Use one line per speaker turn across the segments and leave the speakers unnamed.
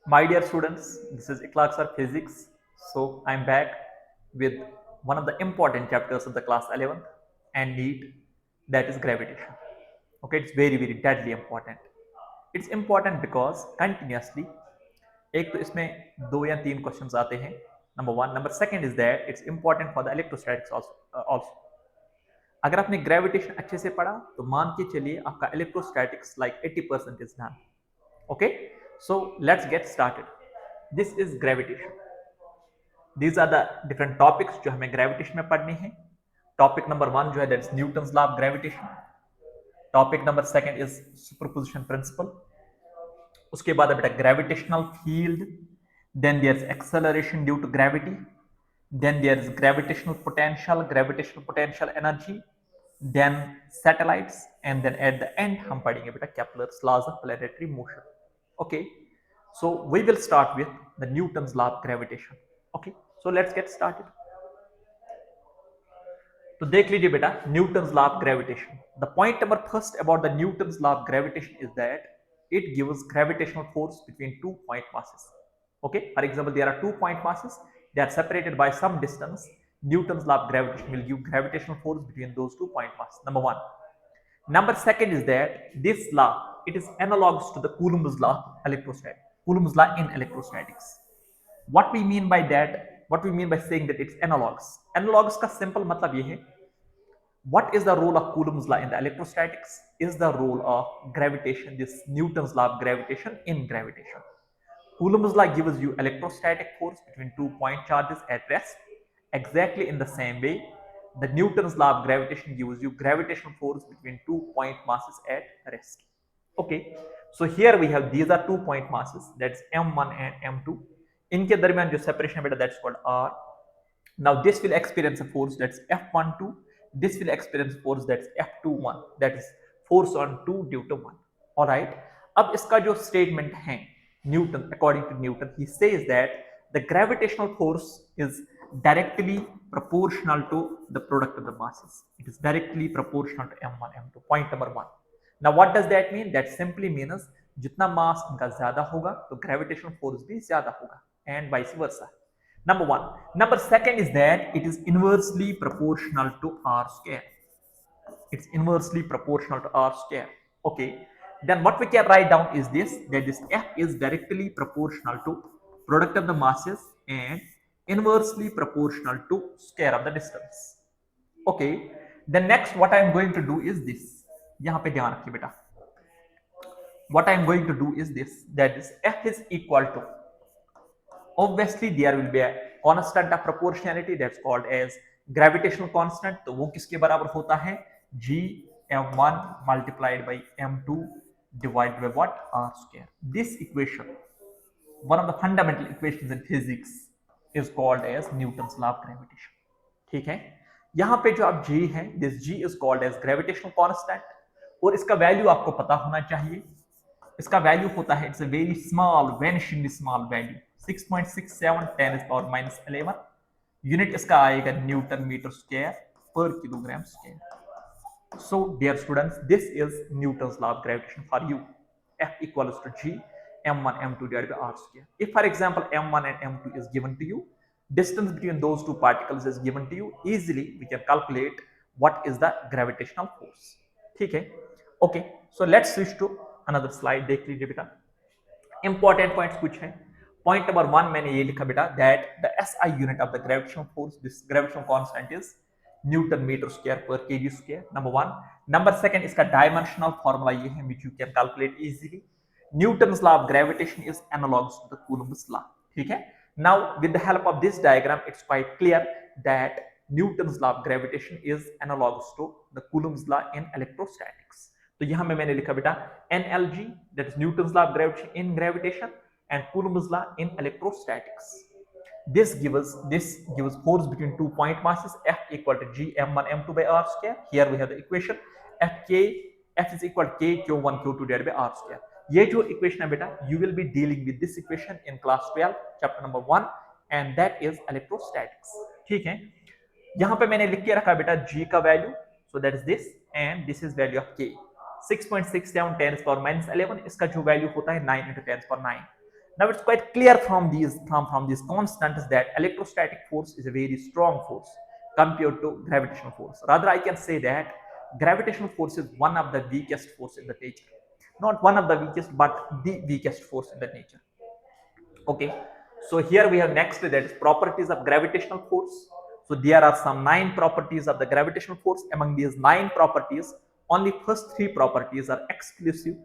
My dear students, this is Ikhlaq sir physics. So I'm back with one of the important chapters of the class 11th and NEET, that is gravitation. Okay, it's very deadly important. It's important because continuously एक तो इसमें दो या तीन questions आते हैं. Number one. Number second is that it's important for the electrostatics also. अगर आपने ग्रेविटेशन अच्छे से पढ़ा तो मान के चलिए आपका electrostatics like 80% is done. Okay, so let's get started. This is gravitation. These are the different topics जो हमें ग्रेविटेशन में पढ़ने हैं. टॉपिक नंबर वन जो है that's Newton's law of gravitation. Topic number second is superposition principle. उसके बाद बेटा gravitational field, then there is acceleration due to gravity, then there is gravitational potential energy, then satellites, and then at the end हम पढ़ेंगे बेटा Kepler's laws of planetary motion. Okay, so we will start with the Newton's law of gravitation. Okay, so let's get started. तो देख लीजिए बेटा Newton's law of gravitation. The point number first about the Newton's law of gravitation is that it gives gravitational force between 2 point masses. Okay, for example, there are 2 point masses. They are separated by some distance. Newton's law of gravitation will give gravitational force between those 2 point masses. Number one. Number second is that this law, it is analogous to the Coulomb's law electrostatics. Coulomb's law in electrostatics. What we mean by that? What we mean by saying that it's analogous? Analogous का simple मतलब ये है. What is the role of Coulomb's law in the electrostatics? Is the role of gravitation, this Newton's law of gravitation in gravitation. Coulomb's law gives you electrostatic force between 2 point charges at rest. Exactly in the same way, the Newton's law of gravitation gives you gravitational force between 2 point masses at rest. Okay, so here we have these are 2 point masses, that's m1 and m2. इनके दरमियान जो separation है बेटा that's called r. Now this will experience a force that's F12. This will experience force that's F21. That is force on 2 due to 1. All right. अब इसका जो statement है Newton, according to Newton, he says that the gravitational force is directly proportional to the product of the masses. It is directly proportional to m1, m2. Point number one. Now what does that mean? That simply means जितना mass इनका ज्यादा होगा तो gravitational force भी ज्यादा होगा and vice versa. Number one. Number second is that it is inversely proportional to r square. It's inversely proportional to r square. Okay. Then what we can write down is this, that this F is directly proportional to product of the masses and inversely proportional to square of the distance. Okay. Then next what I am going to do is this. यहाँ पे ध्यान रखिए बेटा. What I am going to do is this, that this F is equal to, obviously there will be a constant of proportionality that's called as gravitational constant. तो वो किसके बराबर होता है? G m1 multiplied by m2 divided by what? R square. This equation, one of the fundamental equations in physics, is called as Newton's law of gravitation. ठीक है, यहां पे जो आप G है, this G is called as gravitational constant, और इसका value आपको पता होना चाहिए. इसका वैल्यू होता है, it's a very small, vanishingly small value, 6.67 10 is power minus 11. Unit इसका आएगा न्यूटन मीटर स्क्वायर पर kilogram square. So dear students, this is Newton's law of gravitation for you. F equals to G m1 m2 divided by r square. If for example m1 and m2 is given to you, distance between those two particles is given to you, easily we can calculate what is the gravitational force. ठीक है. Okay, so let's switch to another slide. देख लीजिए बेटा, important points कुछ है. Point number one मैंने ये लिखा बेटा, that the SI unit of the gravitational force, this gravitational constant is Newton meter square per kg square. Number one. Number second, इसका dimensional formula ये है, which you can calculate easily. Newton's law of gravitation is analogous to the Coulomb's law. ठीक है. Now with the help of this diagram, it's quite clear that Newton's law of gravitation is analogous to the Coulomb's law in electrostatics. तो यहाँ में मैंने लिखा बेटा NLG, that is Newton's law of gravitation in gravitation, and Coulomb's law in electrostatics. This gives force between 2 point masses, F equal to G m1 m2 by r square. Here we have the equation F is equal to K q1 q2 divided by r square. ये जो equation है बेटा, you will be dealing with this equation in class 12 chapter number 1, and that is electrostatics. ठीक है. यहाँ पे मैंने लिख के रखा बेटा G का value, so that is this, and this is value of K. 6.67 10 to the power minus 11. इसका जो वैल्यू होता है 9 into 10 to the power 9. Now it's quite clear from these constants that electrostatic force is a very strong force compared to gravitational force. Rather, I can say that gravitational force is one of the weakest force in the nature. Not one of the weakest, but the weakest force in the nature. Okay, so here we have next that is properties of gravitational force. So there are some 9 properties of the gravitational force. Among these 9 properties, only first 3 properties are exclusive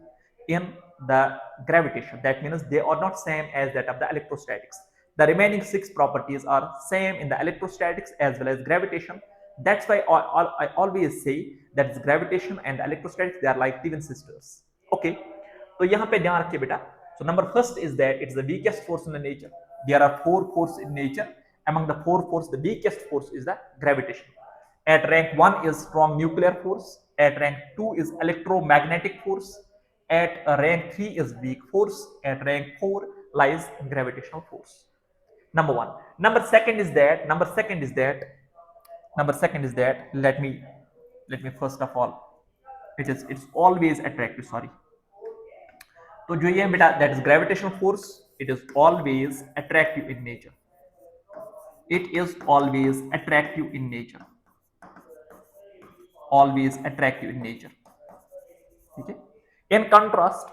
in the gravitation. That means they are not same as that of the electrostatics. The remaining 6 properties are same in the electrostatics as well as gravitation. That's why I always say that gravitation and electrostatics, they are like twin sisters. Okay, तो यहाँ पे ध्यान रखिए बेटा. So number first is that it's the weakest force in the nature. There are 4 forces in nature. Among the 4 forces, the weakest force is the gravitation. At rank 1 is strong nuclear force. At rank 2 is electromagnetic force. At rank 3 is weak force. At rank 4 lies gravitational force. Number one. Number second is that let me first of all, it's always attractive. Sorry. तो जो ये है बेटा, that is gravitational force, it is always attractive in nature. It is always attractive in nature. Always attractive in nature. ठीक है. In contrast,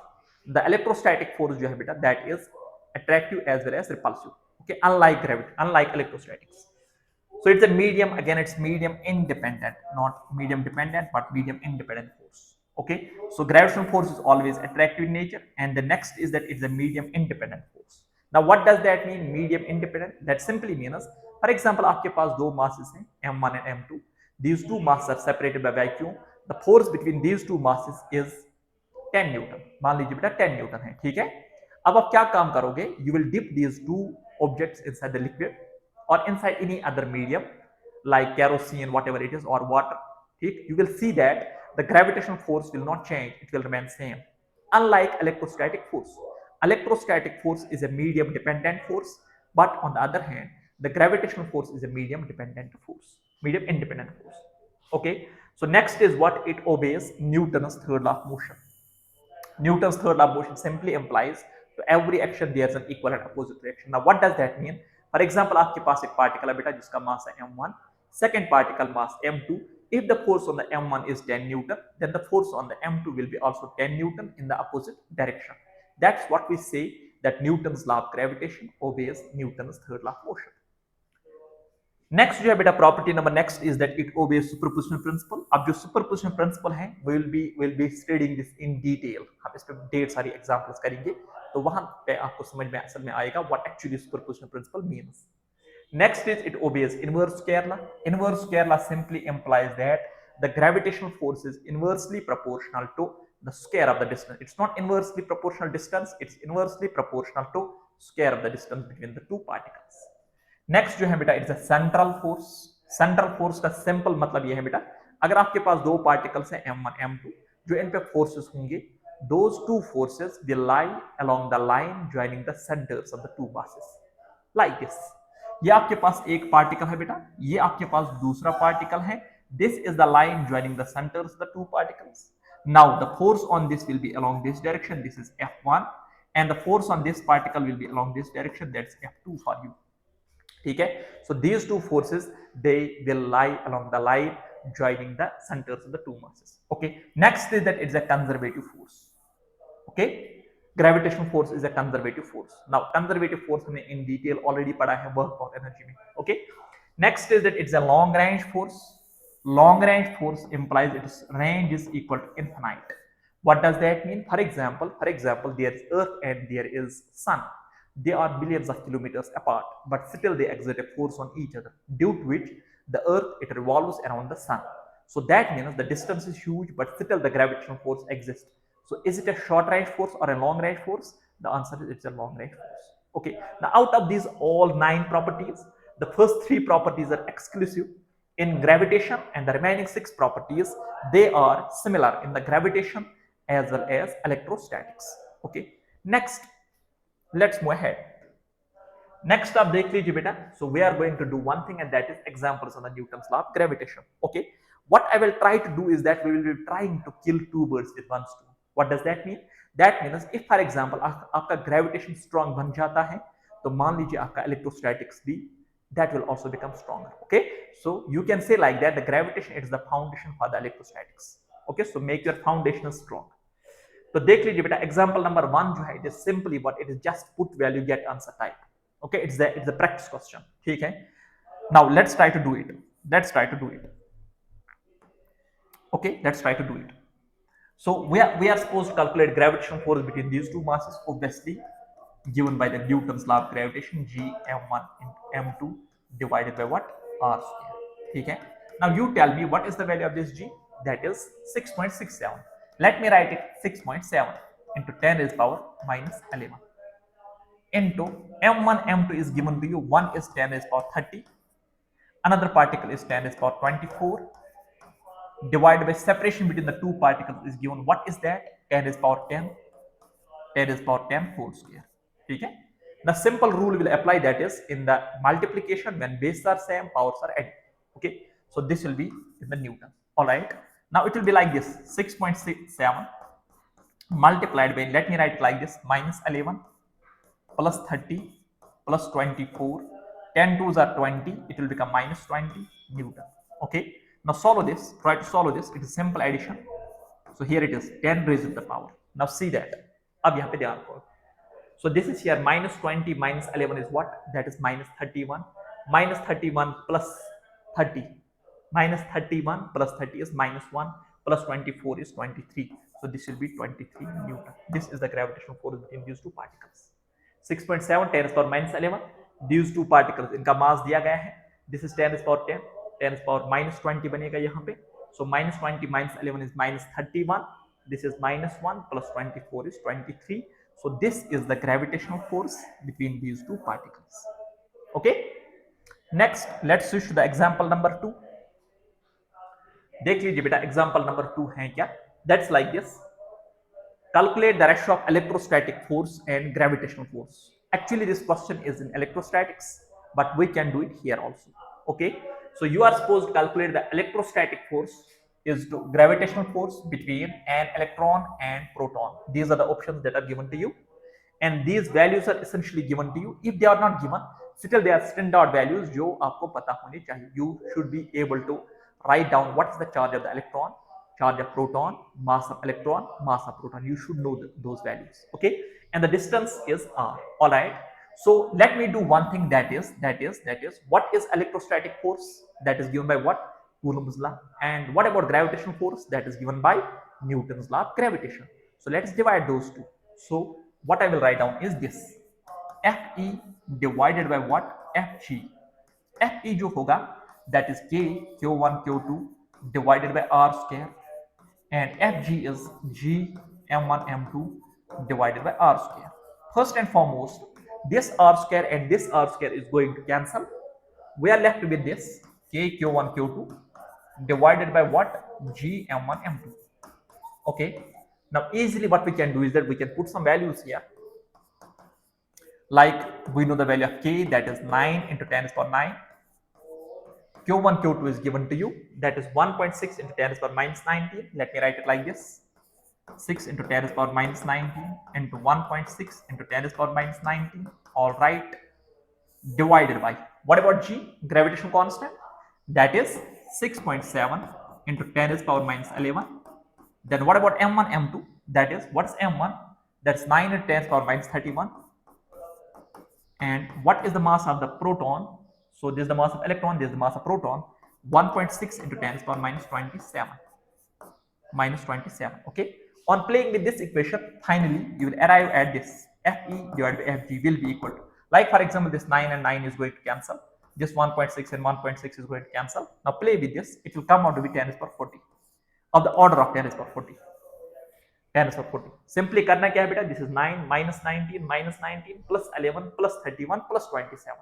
the electrostatic force जो है बेटा, that is attractive as well as repulsive. Okay, unlike gravity, unlike electrostatics. So it's a medium, again it's medium independent, not medium dependent, but medium independent force. Okay, so gravitational force is always attractive in nature, and the next is that it's a medium independent force. Now what does that mean, medium independent? That simply means, for example, आपके पास 2 masses हैं, m1 and m2. These 2 masses are separated by vacuum. The force between these 2 masses is 10 Newton. मान लीजिए बेटा 10 Newton है. ठीक है, अब आप क्या काम करोगे, you will dip these 2 objects inside the liquid or inside any other medium like kerosene, whatever it is, or water. You will see that the gravitational force will not change, it will remain same. Unlike electrostatic force. Electrostatic force is a medium dependent force, but on the other hand, the gravitational force is a medium dependent force, medium independent force. Okay, so next is what it obeys Newton's third law of motion. Newton's third law of motion simply implies to every action there is an equal and opposite reaction. Now what does that mean? For example, आपके पास एक particle है बेटा जिसका mass है m1, second particle mass m2. If the force on the m1 is 10 Newton, then the force on the m2 will be also 10 Newton in the opposite direction. That's what we say that Newton's law of gravitation obeys Newton's third law of motion. Next जो है बेटा property number next is that it obeys superposition principle. अब जो superposition principle है will be studying this in detail. हम इस पे ढेर सारी एग्जांपल्स करेंगे तो वहां पे आपको समझ में असल में आएगा what actually superposition principle means. Next is it obeys inverse square law. Inverse square law simply implies that the gravitational force is inversely proportional to the square of the distance. It's not inversely proportional distance, it's inversely proportional to square of the distance between the two particles. Next जो है बेटा it's a central force. Central force का simple मतलब ये है बेटा, अगर आपके पास 2 पार्टिकल्स हैं m1 m2, जो इन पे फोर्सेस होंगे, those two forces will lie along the line joining the centers of the two masses like this. ये आपके पास एक पार्टिकल है बेटा, ये आपके पास दूसरा पार्टिकल है. This is the line joining the centers of the two particles. Now the force on this will be along this direction, this is F1, and the force on this particle will be along this direction, that's F2 for you. ठीक है, so these two forces they will lie along the line joining the centers of the two masses. Okay, next is that it's a conservative force. Okay, gravitational force is a conservative force. Now conservative force हमने in detail already पढ़ा है work और energy में. Okay, next is that it's a long range force. Long range force implies its range is equal to infinite. What does that mean? For example, there is Earth and there is Sun. They are billions of kilometers apart, but still they exert a force on each other, due to which the Earth, it revolves around the Sun. So that means the distance is huge, but still the gravitational force exists. So is it a short range force or a long range force? The answer is it's a long range force. Okay, now out of these all 9 properties, the first 3 properties are exclusive in gravitation, and the remaining 6 properties, they are similar in the gravitation as well as electrostatics. Okay, next let's move ahead. Next up देख लीजिए बेटा. So we are going to do one thing, and that is examples on the Newton's law of gravitation. Okay, what I will try to do is that we will be trying to kill 2 birds with one stone. What does that mean? That means if for example आपका gravitation strong बन जाता है तो मान लीजिए आपका electrostatics भी that will also become stronger. Okay, so you can say like that the gravitation is the foundation for the electrostatics. Okay, so make your foundation strong. तो देख लीजिए बेटा एग्जांपल नंबर 1 जो है it is simply what it is just put value get answer type. Okay, it's a practice question. ठीक है, now let's try to do it. Let's try to do it. Okay, let's try to do it. So we are supposed to calculate gravitational force between these two masses, obviously given by the Newton's law of gravitation, G m1 into m2 divided by what, r square. ठीक है, now you tell me what is the value of this G. That is 6.67. Let me write it 6.7 into 10 raised power minus 11 into m1 m2 is given to you. One is 10 raised power 30, another particle is 10 raised power 24, divided by separation between the two particles is given. What is that? 10 is power 10, 10 is power 10 whole square. Okay, the simple rule will apply, that is in the multiplication when bases are same, powers are added. Okay, so this will be in the Newton. All right, now it will be like this: 6.67 multiplied by, let me write like this, minus 11 plus 30 plus 24, 10 twos are 20, it will become minus 20 Newton. Okay, now solve this, try to solve this. It is simple addition. So here it is 10 raised to the power. Now see that, अब यहाँ पे ध्यान करो. So this is here minus 20 minus 11 is what? That is minus 31. Minus 31 plus 30. Minus 31 plus 30 is minus 1. Plus 24 is 23. So this will be 23 Newton. This is the gravitational force between these two particles. 6.7 10 is power minus 11. These two particles, इनका mass दिया गया है. This is 10 is power 10. 10 is power minus 20 बनेगा यहाँ पे. So minus 20 minus 11 is minus 31. This is minus 1 plus 24 is 23. So this is the gravitational force between these two particles. Okay, next let's switch to the example number 2. देख लीजिए बेटा example number 2 है क्या. That's like this: calculate the ratio of electrostatic force and gravitational force. Actually this question is in electrostatics, but we can do it here also. Okay, so you are supposed to calculate the electrostatic force is to gravitational force between an electron and proton. These are the options that are given to you, and these values are essentially given to you. If they are not given, still they are standard values जो आपको पता होने चाहिए. You should be able to write down what is the charge of the electron, charge of proton, mass of electron, mass of proton. You should know those values. Okay, and the distance is r. All right, so let me do one thing, that is what is electrostatic force? That is given by what? Coulomb's law. And what about gravitational force? That is given by Newton's law of gravitation. So let's divide those two. So what I will write down is this: Fe divided by what? Fg. Fe जो होगा that is k q1 q2 divided by r square, and Fg is g m1 m2 divided by r square. First and foremost, this r square and this r square is going to cancel. We are left with this k q1 q2 divided by what? G m1 m2. Okay, now easily what we can do is that we can put some values here. Like we know the value of k, that is 9 into 10 is power 9. q1 q2 is given to you, that is 1.6 into 10 is power minus 19. Let me write it like this: 6 into 10 is power minus 19 into 1.6 into 10 is power minus 19. All right, divided by what about g, gravitational constant? That is 6.7 into 10 is power minus 11. Then what about m1 m2? That is, what's m1? That's 9 into 10 is power minus 31. And what is the mass of the proton? So this is the mass of electron, this is the mass of proton. 1.6 into 10 is power minus 27. Minus 27. Okay, on playing with this equation, finally you will arrive at this: Fe divided by Fg will be equal to, like for example, this 9 and 9 is going to cancel, this 1.6 and 1.6 is going to cancel. Now play with this, it will come out to be 10 is power 40, of the order of 10 is power 40. 10 is power 40. Simply करना क्या है बेटा? This is 9 minus 19 plus 11 plus 31 plus 27.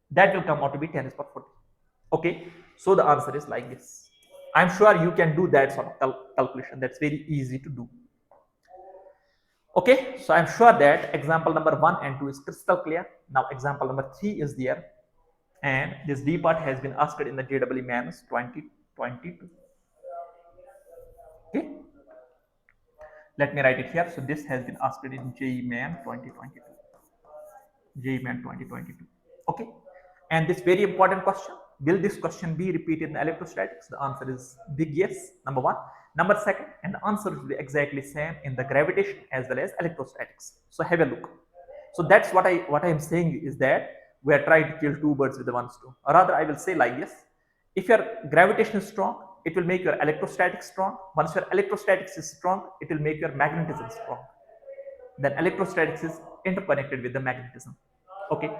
That will come out to be 10 is power 40. Okay, so the answer is like this. I'm sure you can do that sort of calculation. That's very easy to do. Okay, so I'm sure that example number 1 and 2 is crystal clear. Now example number 3 is there, and this D part has been asked in the JEE Maths 2022. Okay, Let me write it here. So this has been asked in JEE Man 2022. JEE Man 2022. Okay. And this very important question, will this question be repeated in electrostatics? The answer is big yes, number one. Number second, and the answer will be exactly same in the gravitation as well as electrostatics. So have a look. So that's what I am saying is that we are trying to kill two birds with one stone. Or rather, I will say like this: if your gravitation is strong, it will make your electrostatics strong. Once your electrostatics is strong, it will make your magnetism strong. Then electrostatics is interconnected with the magnetism. Okay,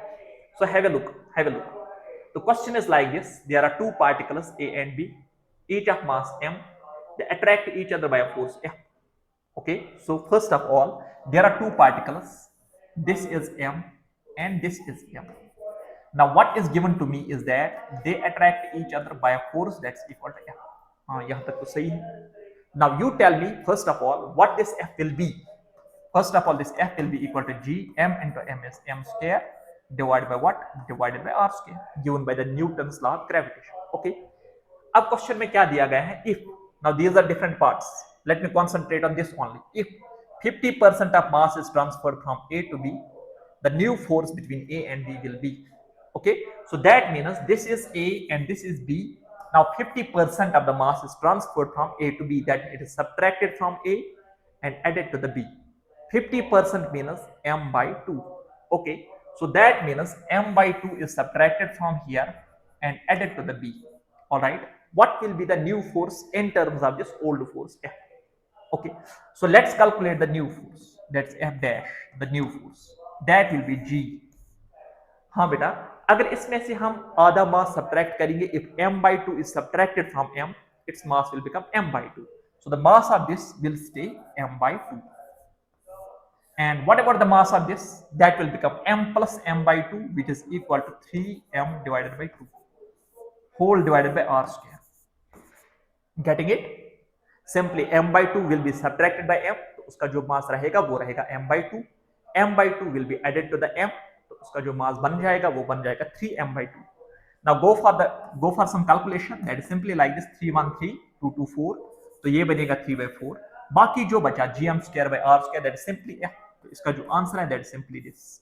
so have a look. Have a look. The question is like this: there are two particles A and B, each of mass m. They attract each other by a force F. Okay, so first of all, there are two particles. This is m and this is m. Now what is given to me is that they attract each other by a force that's equal to F. यहाँ तक तो सही है. Now you tell me first of all what this F will be. First of all, this F will be equal to G m into m is m square divided by what? Divided by r square, given by the Newton's law of gravitation. Okay. अब question में क्या दिया गया है? If now these are different parts. Let me concentrate on this only. If 50% of mass is transferred from A to B, the new force between A and B will be. Okay, so that means this is A and this is B. Now 50% of the mass is transferred from A to B, that it is subtracted from A and added to the B. 50% means m by 2. Okay, so that means m by 2 is subtracted from here and added to the B. All right, what will be the new force in terms of this old force F? Okay, so let's calculate the new force. That's F dash, the new force. That will be G. हाँ बेटा, अगर इसमें से हम आधा मास subtract करेंगे, if m by 2 is subtracted from m, its mass will become m by 2. So the mass of this will stay m by 2. And what about the mass of this? That will become m plus m by 2, which is equal to 3m divided by 2 whole divided by r square. Getting it? Simply m by 2 will be subtracted by m, तो उसका जो मास रहेगा वो रहेगा m by 2. m by 2 will be added to the m, तो उसका जो मास बन जाएगा वो बन जाएगा 3m by 2. Now go for some calculation. That is simply like this: 3 1 3 2 2 4, तो ये बनेगा 3 by 4. बाकी जो बचा gm square by r square, that is simply f. तो इसका जो आंसर है that is simply this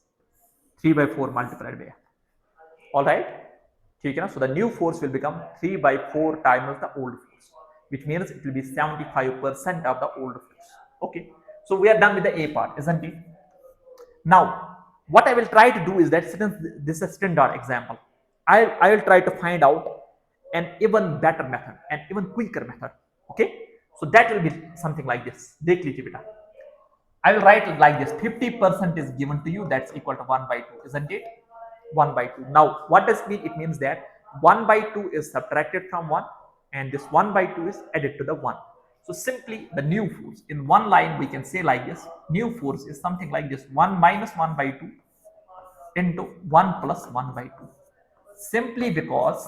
3 by 4 multiplied by f. All right, ठीक है ना? So the new force will become 3 by 4 times the old force, which means it will be 75% of the old force. Okay, so we are done with the A part, isn't it? Now what I will try to do is that, since this is a standard example, I will try to find out an even better method, an even quicker method. Okay, so that will be something like this. देख लीजिए बेटा, I will write it like this: 50% is given to you, that's equal to 1 by 2, isn't it? 1 by 2. Now what does it mean? It means that 1 by 2 is subtracted from 1 and this 1 by 2 is added to the 1. So simply the new force, in one line we can say like this: new force is something like this: 1 minus 1 by 2 into 1 plus 1 by 2. Simply because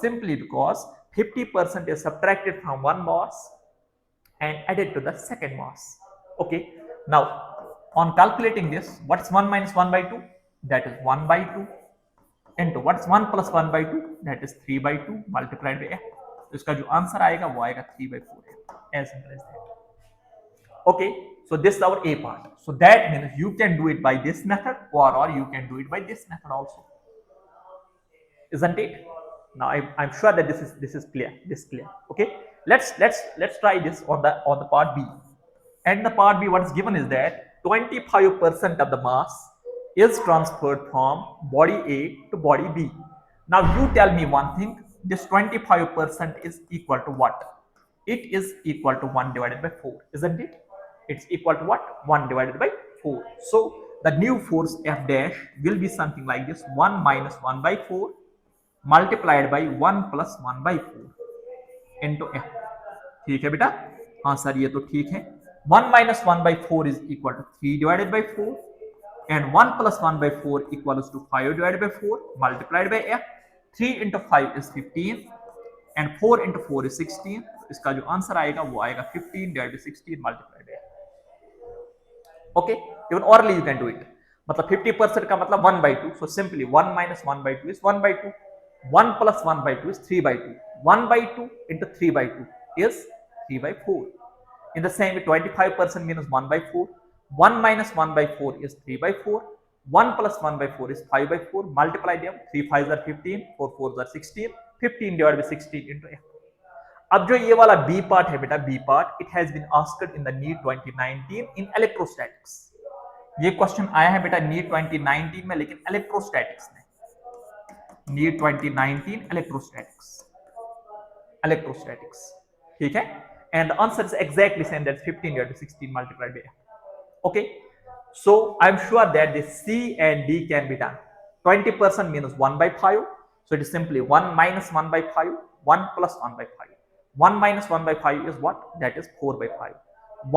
50% is subtracted from one mass and added to the second mass. Okay, now on calculating this, what's 1 minus 1 by 2? That is 1 by 2 into what's 1 plus 1 by 2? That is 3 by 2 multiplied by f. तो इसका जो answer आएगा वो आएगा 3 by 4. As simple as that. Okay, so this is our A part. So that means you can do it by this method, or you can do it by this method also, isn't it? Now I'm sure that this is clear. Okay, let's try this on the part B. And the part B, what is given is that 25% of the mass is transferred from body A to body B. Now you tell me one thing: this 25% is equal to what? It is equal to 1 divided by 4, isn't it? It's equal to what? 1 divided by 4. So the new force F dash will be something like this: 1 minus 1 by 4 multiplied by 1 plus 1 by 4 into F. ठीक है बेटा? हाँ sir, ये तो ठीक है. 1 minus 1 by 4 is equal to 3 divided by 4 and 1 plus 1 by 4 equals to 5 divided by 4 multiplied by F. 3 into 5 is 15 and 4 into 4 is 16. इसका जो आंसर आएगा वो आएगा 15 divided by 16 multiplied by F. Okay, even orally you can do it. मतलब 50% का मतलब 1 by 2. So simply 1 minus 1 by 2 is 1 by 2. 1 plus 1 by 2 is 3 by 2. 1 by 2 into 3 by 2 is 3 by 4. In the same way, 25% minus 1 by 4. 1 minus 1 by 4 is 3 by 4. 1 plus 1 by 4 is 5 by 4. Multiply them. 3 5s are 15, 4 4s are 16. 15 divided by 16 into f. अब जो ये वाला B part है बेटा, B part, it has been asked in the NEET 2019 in electrostatics. ये question आया है बेटा नीट 2019 में, लेकिन इलेक्ट्रोस्टैटिक्स में. नीट 2019 इलेक्ट्रोस्टैटिक्स, ठीक है. And the answer is exactly same, that's 15 divided by 16 multiplied by f. Okay, so I'm sure that the C and D can be done. 20% minus 1 by 5, so it is simply 1 minus 1 by 5, 1 plus 1 by 5. 1 minus 1 by 5 is what? That is 4 by 5.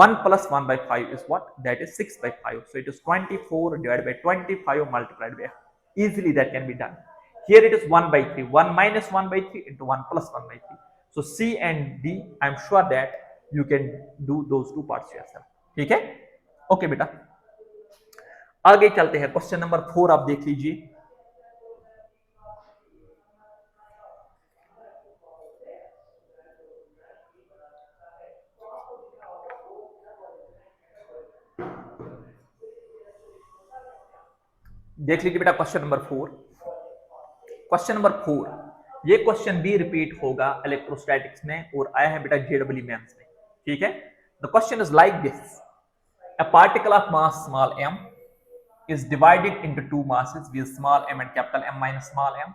1 plus 1 by 5 is what? That is 6 by 5. So it is 24 divided by 25 multiplied by f. Easily that can be done. Here it is 1 by 3. 1 minus 1 by 3 into 1 plus 1 by 3. So C and D, I'm sure that you can do those two parts yourself. ठीक है? Okay बेटा, आगे चलते हैं. Question number 4 आप देख लीजिए. देख लीजिए बेटा क्वेश्चन नंबर 4. क्वेश्चन नंबर 4, ये क्वेश्चन भी रिपीट होगा इलेक्ट्रोस्टैटिक्स में और आया है बेटा जेडब्ल्यू मेंस में. ठीक है. The question is like this. A particle of mass small m is divided into two masses with small m and capital M minus small m.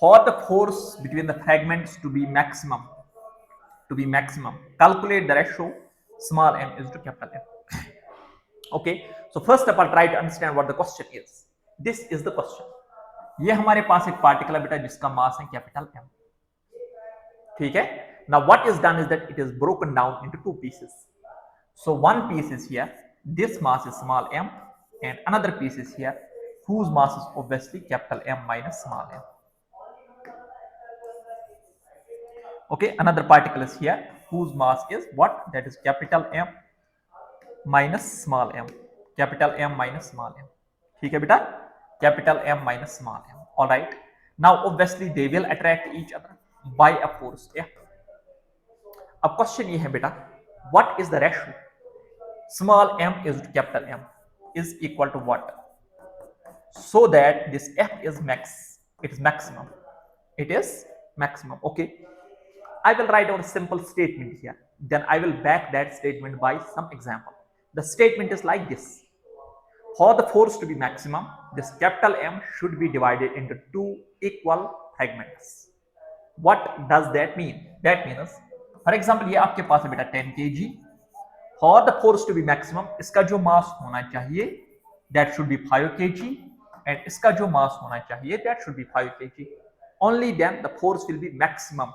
For the force between the fragments to be maximum, calculate the ratio small m is to capital M. Okay, so first of all try to understand what the question is. This is the question. ये हमारे पास एक particle है बेटा जिसका मास है capital M. ठीक है. Now what is done is that it is broken down into two pieces. So one piece is here, this mass is small m, and another piece is here, whose mass is obviously capital M minus small m. Okay, another particle is here, whose mass is what? That is capital M minus small m. Capital M minus small m. ठीक है बेटा, capital M minus small m. All right. Now obviously they will attract each other by a force F. अब question ये है बेटा, what is the ratio? Small m is to capital M is equal to what? So that this f is max, it is maximum. It is maximum. Okay. I will write down a simple statement here. Then I will back that statement by some example. The statement is like this. For the force to be maximum, this capital M should be divided into two equal fragments. What does that mean? That means, for example, ये आपके पास है बेटा 10 kg. For the force to be maximum, इसका जो मास होना चाहिए that should be 5 kg, and इसका जो मास होना चाहिए that should be 5 kg. Only then the force will be maximum.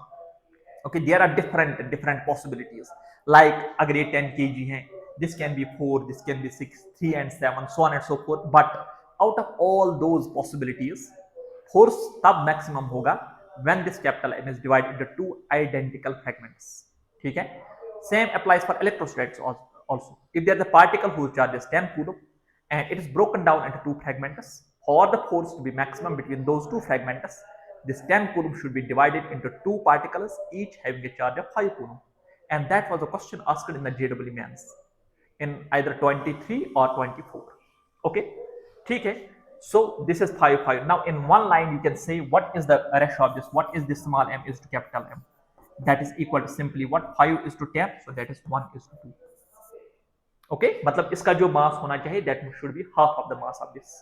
Okay, there are different possibilities. Like अगर ये 10 kg है, this can be 4, this can be 6, 3 and 7, so on and so forth. But out of all those possibilities, force तब maximum होगा when this capital M is divided into two identical fragments. ठीक है. Same applies for electrostatics also. If there is a particle whose charge is 10 coulomb and it is broken down into two fragments, for the force to be maximum between those two fragments, this 10 coulomb should be divided into two particles, each having a charge of 5 coulomb. And that was a question asked in the JEE mains in either 23 or 24. Okay, ठीक है. So this is 5 5. Now in one line you can say what is the ratio of this? What is this small m is to capital M? That is equal to simply what? 5 is to 10, so that is 1 is to 2. Okay, मतलब इसका जो मास होना चाहिए that should be half of the mass of this.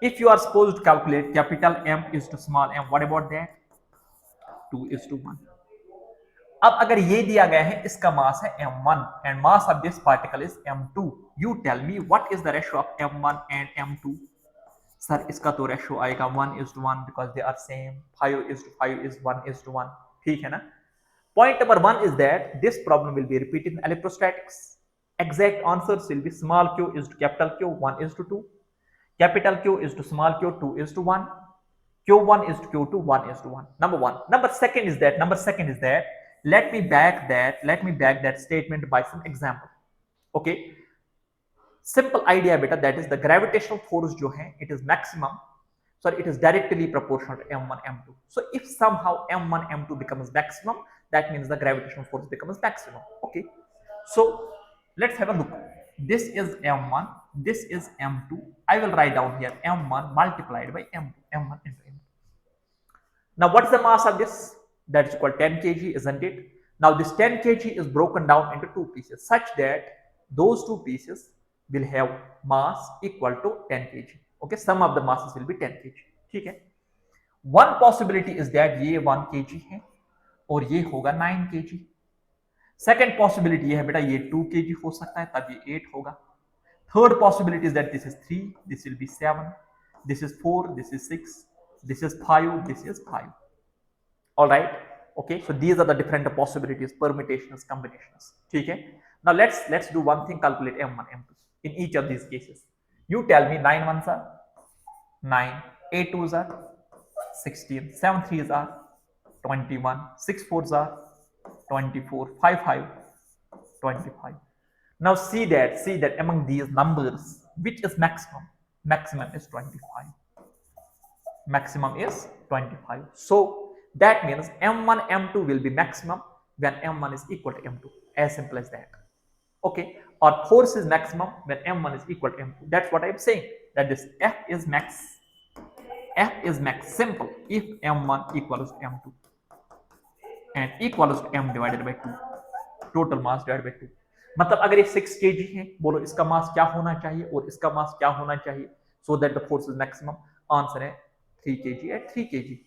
If you are supposed to calculate capital M is to small m, what about that? 2 is to 1. अब अगर ये दिया गया है इसका मास है m1 and mass of this particle is m2, you tell me what is the ratio of m1 and m2? Sir इसका तो रेशियो आएगा 1 is to 1 because they are same. 5 is to 5 is 1 is to 1. ठीक है ना. Point number 1 is that this problem will be repeated in electrostatics. Exact answers will be small q is to capital Q, 1 is to 2. Capital Q is to small q, 2 is to 1. Q1 is to Q2, 1 is to 1. Number 1. Number second is that, let me back that statement by some example. Okay. Simple idea beta, that is the gravitational force जो है, it is maximum. So it is directly proportional to m1 m2. So if somehow m1 m2 becomes maximum, that means the gravitational force becomes maximum. Okay, So let's have a look. This is m1, this is m2. I will write down here m1 multiplied by m2, m1 into m2. Now what's the mass of this? That's equal 10 kg, isn't it? Now this 10 kg is broken down into two pieces such that those two pieces will have mass equal to 10 kg. Okay, sum of the masses will be 10 kg. ठीक है. One possibility is that ये 1 kg है और ये होगा 9 kg. Second possibility ये है बेटा ये 2 kg हो सकता है तब ये 8 होगा. Third possibility is that this is 3, this will be 7, this is 4, this is 6, this is 5, this is 5. All right. Okay, so these are the different possibilities, permutations, combinations. Okay. Now let's do one thing, calculate m1, m2 in each of these cases. You tell me 9 ones are 9, 8 twos are 16, 7 threes are 21, 6 fours are 24, 5 5 25. Now see that among these numbers, which is maximum? Maximum is 25. Maximum is 25. So that means m1, m2 will be maximum when m1 is equal to m2. As simple as that. Okay. Or force is maximum when m1 is equal to m2. That's what I'm saying. That this F is max. F is max. Simple. If m1 equals to m2 and equals to m divided by 2. Total mass divided by 2. मतलब अगर ये 6 kg है, बोलो इसका मास क्या होना चाहिए और इसका मास क्या होना चाहिए, so that the force is maximum. Answer है 3 kg at 3 kg.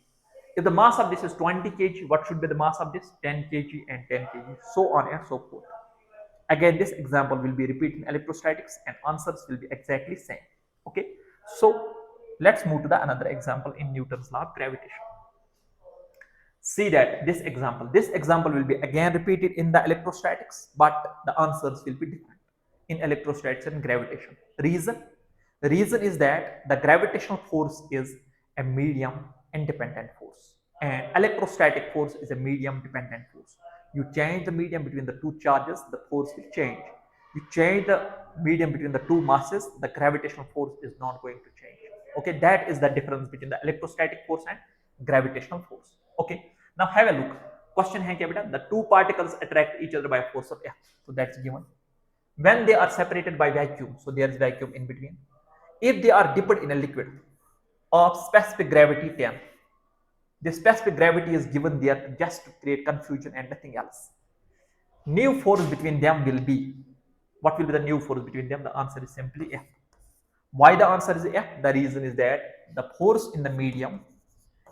If the mass of this is 20 kg, what should be the mass of this? 10 kg and 10 kg, so on and so forth. Again, this example will be repeated in electrostatics and answers will be exactly same. Okay, so let's move to the another example in Newton's law of gravitation. See that this example will be again repeated in the electrostatics, but the answers will be different in electrostatics and gravitation. The reason is that the gravitational force is a medium independent force and electrostatic force is a medium dependent force. You change the medium between the two charges, the force will change. You change the medium between the two masses, the gravitational force is not going to change. Okay, that is the difference between the electrostatic force and gravitational force. Okay, now have a look. Question hai kya beta? The two particles attract each other by a force of F. So that's given. When they are separated by vacuum, so there is vacuum in between. If they are dipped in a liquid of specific gravity 10, the specific gravity is given there just to create confusion and nothing else. New force between them will be, what will be the new force between them? The answer is simply F. Why the answer is F? The reason is that the force in the medium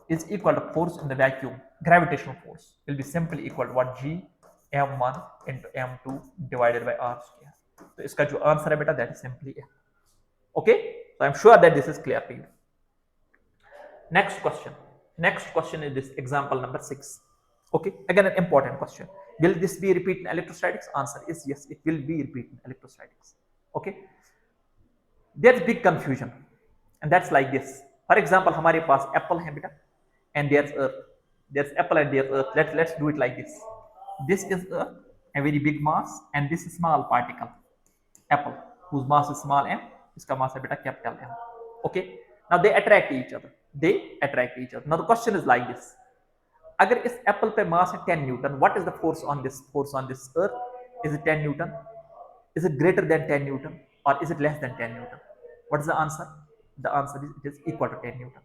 is equal to force in the vacuum. Gravitational force will be simply equal to what? G m1 into m2 divided by r square. So iska jo answer hai beta, that is simply F. Okay, so I'm sure that this is clear to you. Next question is this example number 6. Okay, again an important question. Will this be repeated in electrostatics? Answer is yes, it will be repeated in electrostatics. Okay, there's big confusion and that's like this. For example, हमारे पास apple है बेटा and there's earth. There's apple and there's earth. Let's do it like this. This is earth, a very big mass, and this is small particle, apple, whose mass is small m. इसका mass है बेटा capital M. Okay, now they attract each other. Now the question is like this. अगर इस apple पे mass है 10 Newton, what is the force on this earth? Is it 10 Newton? Is it greater than 10 Newton or is it less than 10 Newton? What is the answer? The answer is it is equal to 10 Newton.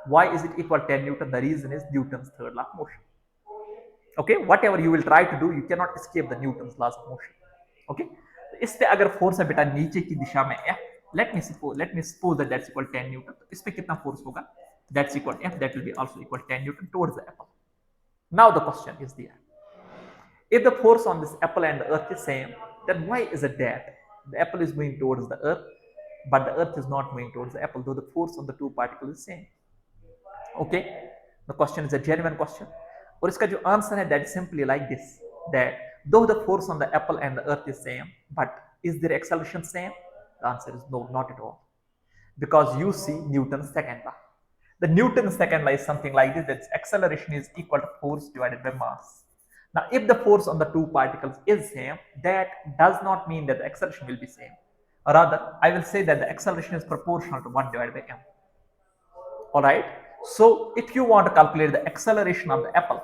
Why is it equal to 10 Newton? The reason is Newton's third law of motion. Okay, whatever you will try to do, you cannot escape the Newton's laws of motion. Okay, इस पे अगर force है बेटा नीचे की दिशा में F, let me suppose that that's equal to 10 Newton. तो इस पे कितना force होगा? That's equal to F. That will be also equal to 10 Newton towards the apple. Now the question is there. If the force on this apple and the earth is same, then why is it that the apple is moving towards the earth, but the earth is not moving towards the apple, though the force on the two particles is same? Okay, the question is a genuine question. और इसका जो answer है that is simply like this, that though the force on the apple and the earth is same, but is their acceleration same? The answer is no, not at all. Because you see Newton's second law. The Newton's second law is something like this, that acceleration is equal to force divided by mass. Now, if the force on the two particles is same, that does not mean that the acceleration will be same. Rather, I will say that the acceleration is proportional to 1 divided by m. Alright, so if you want to calculate the acceleration of the apple,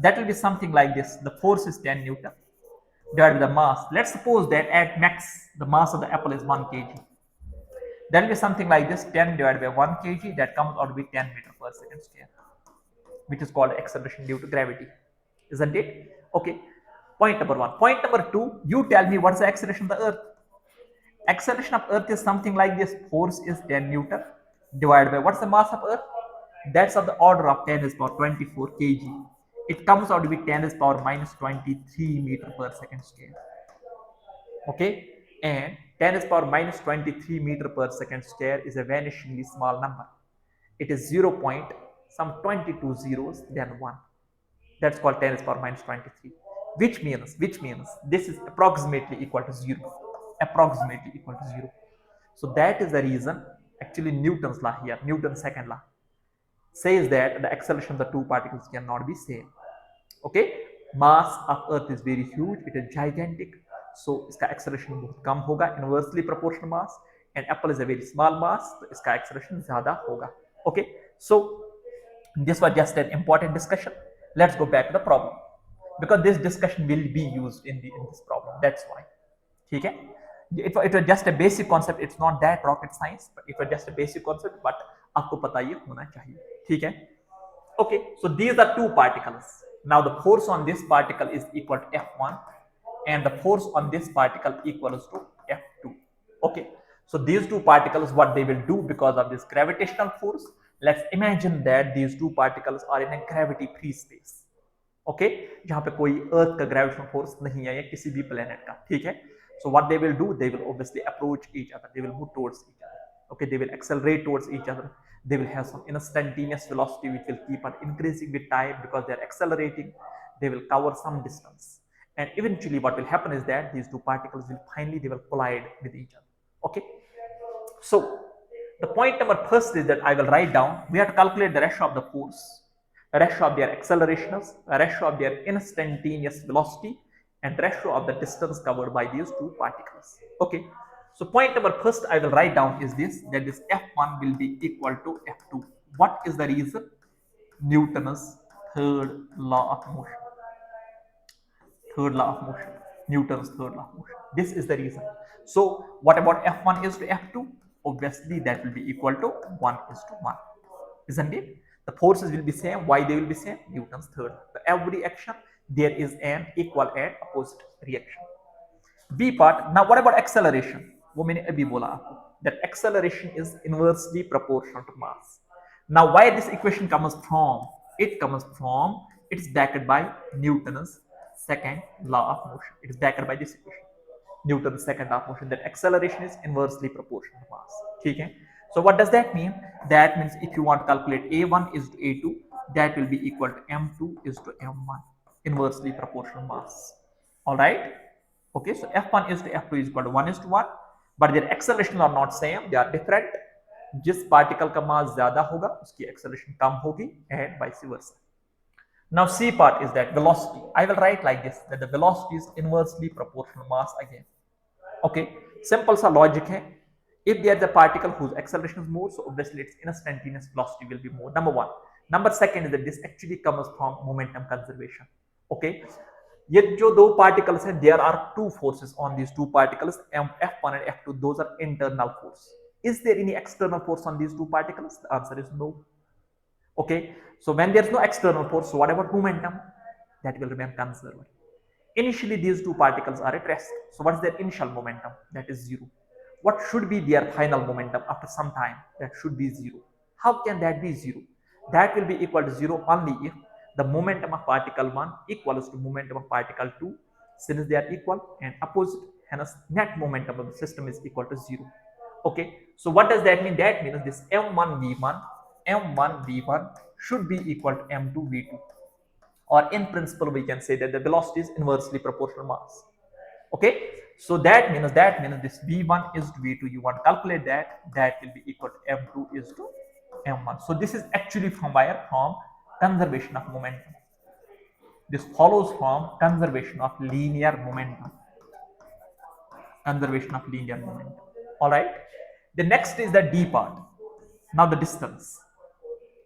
that will be something like this. The force is 10 Newton, divided by the mass. Let's suppose that at max the mass of the apple is 1 kg. That will be something like this: 10 divided by 1 kg, that comes out to be 10 meter per second square, which is called acceleration due to gravity, isn't it? Okay, point number one. Point number two, you tell me what's the acceleration of the earth. Acceleration of earth is something like this: force is 10 newton divided by what's the mass of earth? That's of the order of 10 is power 24 kg. It comes out to be 10 is power minus 23 meter per second square. Okay, and 10 is power minus 23 meter per second square is a vanishingly small number. It is 0 point some 22 zeros then 1. That's called 10 is power minus 23, which means this is approximately equal to 0, approximately equal to 0. So that is the reason actually Newton's law here, Newton's second law, says that the acceleration of the two particles cannot be same. Okay, mass of earth is very huge, it is gigantic, so इसका acceleration बहुत कम होगा, inversely proportional mass, and apple is a very small mass, तो इसका acceleration ज़्यादा होगा. Okay, so this was just an important discussion. Let's go back to the problem, because this discussion will be used in this problem. That's why. ठीक है, it was just a basic concept, it's not that rocket science, but it was just a basic concept, but आपको पता ये होना चाहिए. ठीक है. Okay, so these are two particles. Now the force on this particle is equal to F1, and the force on this particle equals to F2. Okay, so these two particles, what they will do because of this gravitational force, let's imagine that these two particles are in a gravity free space. Okay, जहां पे कोई अर्थ का gravitational force नहीं है या किसी भी planet का. ठीक है, so what they will do, they will obviously approach each other, they will move towards each other. Okay, they will accelerate towards each other, they will have some instantaneous velocity which will keep on increasing with time because they are accelerating. They will cover some distance, and eventually what will happen is that these two particles will finally they will collide with each other. Okay, so the point number first is that I will write down, we have to calculate the ratio of the force, the ratio of their accelerations, the ratio of their instantaneous velocity, and ratio of the distance covered by these two particles. Okay, so point number first I will write down is this, that this F1 will be equal to F2. What is the reason? Newton's third law of motion. Third law of motion. Newton's third law of motion. This is the reason. So what about F1 is to F2? Obviously that will be equal to 1 is to 1. Isn't it? The forces will be same. Why they will be same? Newton's third. For every action there is an equal and opposite reaction. B part. Now what about acceleration? वो मैंने अभी बोला आपको, that acceleration is inversely proportional to mass. Now why this equation comes from? It comes from, it is backed by Newton's second law of motion. It is backed by this equation, Newton's second law of motion, that acceleration is inversely proportional to mass. ठीक है. So what does that mean? That means if you want to calculate A1 is to A2, that will be equal to M2 is to M1, inversely proportional mass. All right. Okay, so F1 is to F2 is equal to 1 is to 1, but their acceleration are not same, they are different. जिस particle का मास ज्यादा होगा उसकी acceleration कम होगी, and vice versa. Now C part is that velocity. I will write like this, that the velocity is inversely proportional mass again. Okay, simple sa logic hai. If there is a particle whose acceleration is more, so obviously its instantaneous velocity will be more. Number one. Number second is that this actually comes from momentum conservation. Okay, ये जो दो particles हैं, there are two forces on these two particles, F1 and F2. Those are internal force. Is there any external force on these two particles? The answer is no. Okay, so when there is no external force, so what about momentum? That will remain conserved. Initially these two particles are at rest, so what is their initial momentum? That is 0. What should be their final momentum after some time? That should be 0. How can that be 0? That will be equal to 0 only if the momentum of particle 1 equals to momentum of particle 2, since they are equal and opposite, hence net momentum of the system is equal to 0. Okay, so what does that mean? That means this M1v1 should be equal to M2v2, or in principle we can say that the velocity is inversely proportional mass. Okay, so that means this v1 is to v2, you want to calculate that will be equal to m2 is to m1. So this is actually from where? From conservation of momentum. This follows from conservation of linear momentum. All right, the next is the D part. Now the distance.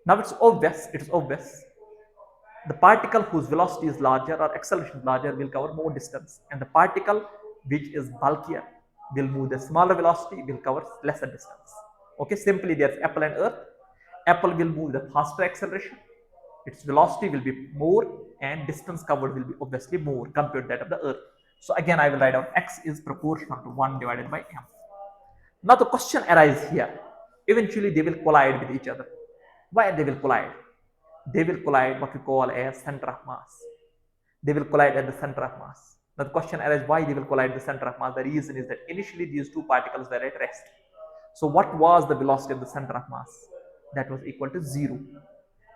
Now it's obvious The particle whose velocity is larger or acceleration is larger will cover more distance, and the particle which is bulkier will move the smaller velocity, will cover lesser distance. Okay, simply there's apple and earth. Apple will move the faster acceleration, its velocity will be more, and distance covered will be obviously more compared to that of the earth. So again I will write down x is proportional to 1 divided by m. Now the question arises here, eventually they will collide with each other. Why they will collide? They will collide what we call as center of mass. They will collide at the center of mass. Now the question arises, why they will collide at the center of mass? The reason is that initially these two particles were at rest. So what was the velocity of the center of mass? That was equal to 0.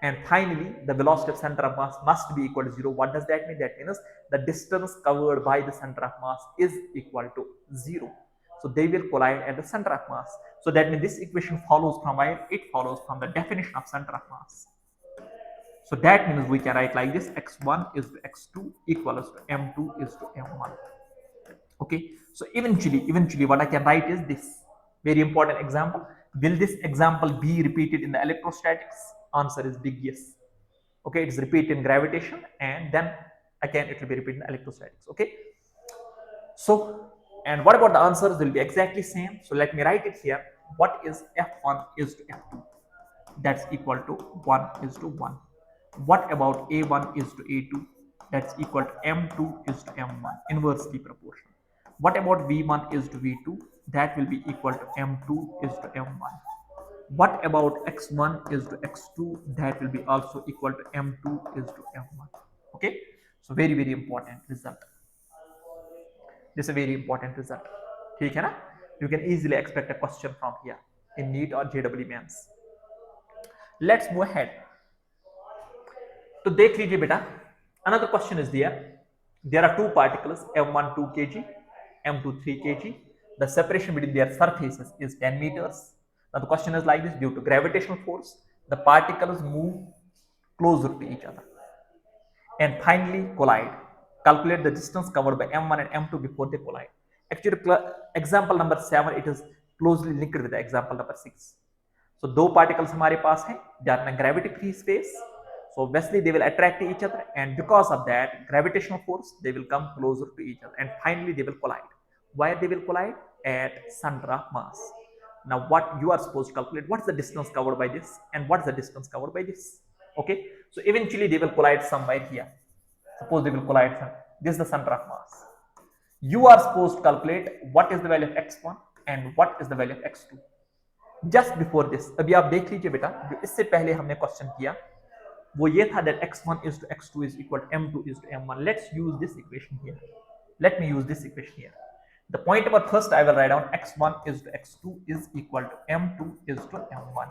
And finally the velocity of center of mass must be equal to 0. What does that mean? That means the distance covered by the center of mass is equal to 0. So they will collide at the center of mass. So that means this equation follows from where? It follows from the definition of center of mass. So that means we can write like this: x1 is to x2 equals to m2 is to m1. Okay, so eventually what I can write is this very important example. Will this example be repeated in the electrostatics? Answer is big yes. Okay, it's repeated in gravitation, and then again it will be repeated in electrostatics. Okay, so and what about the answers? Will be exactly same. So let me write it here. What is f1 is to f2? That's equal to 1 is to 1. What about a1 is to a2? That's equal to m2 is to m1, inversely proportional. What about v1 is to v2? That will be equal to m2 is to m1. What about x1 is to x2? That will be also equal to m2 is to m1. Okay, so very important result. This is a very important result. ठीक है ना? You can easily expect a question from here in NEET or JEE mains. Let's move ahead. तो देख लीजिए बेटा, another question is there. There are two particles, m1 2 kg, m2 3 kg. The separation between their surfaces is 10 meters. Now the question is like this: due to gravitational force, the particles move closer to each other and finally collide. Calculate the distance covered by m1 and m2 before they collide. Actually, example number 7 it is closely linked with the example number 6. So दो particles हमारे पास हैं, they are in a gravity free space. So obviously they will attract each other, and because of that gravitational force they will come closer to each other, and finally they will collide. Where they will collide? At center of mass. Now what you are supposed to calculate, what's the distance covered by this and what's the distance covered by this. Okay, so eventually they will collide somewhere here. Suppose they will collide somewhere. This is the center of mass. You are supposed to calculate what is the value of x1 and what is the value of x2. Just before this, अभी आप देख लीजिए बेटा, जो इससे पहले हमने question किया वो ये था that x1 is to x2 is equal to m2 is to m1. Let's use this equation here. Let me use this equation here. The point number first I will write down x1 is to x2 is equal to m2 is to m1.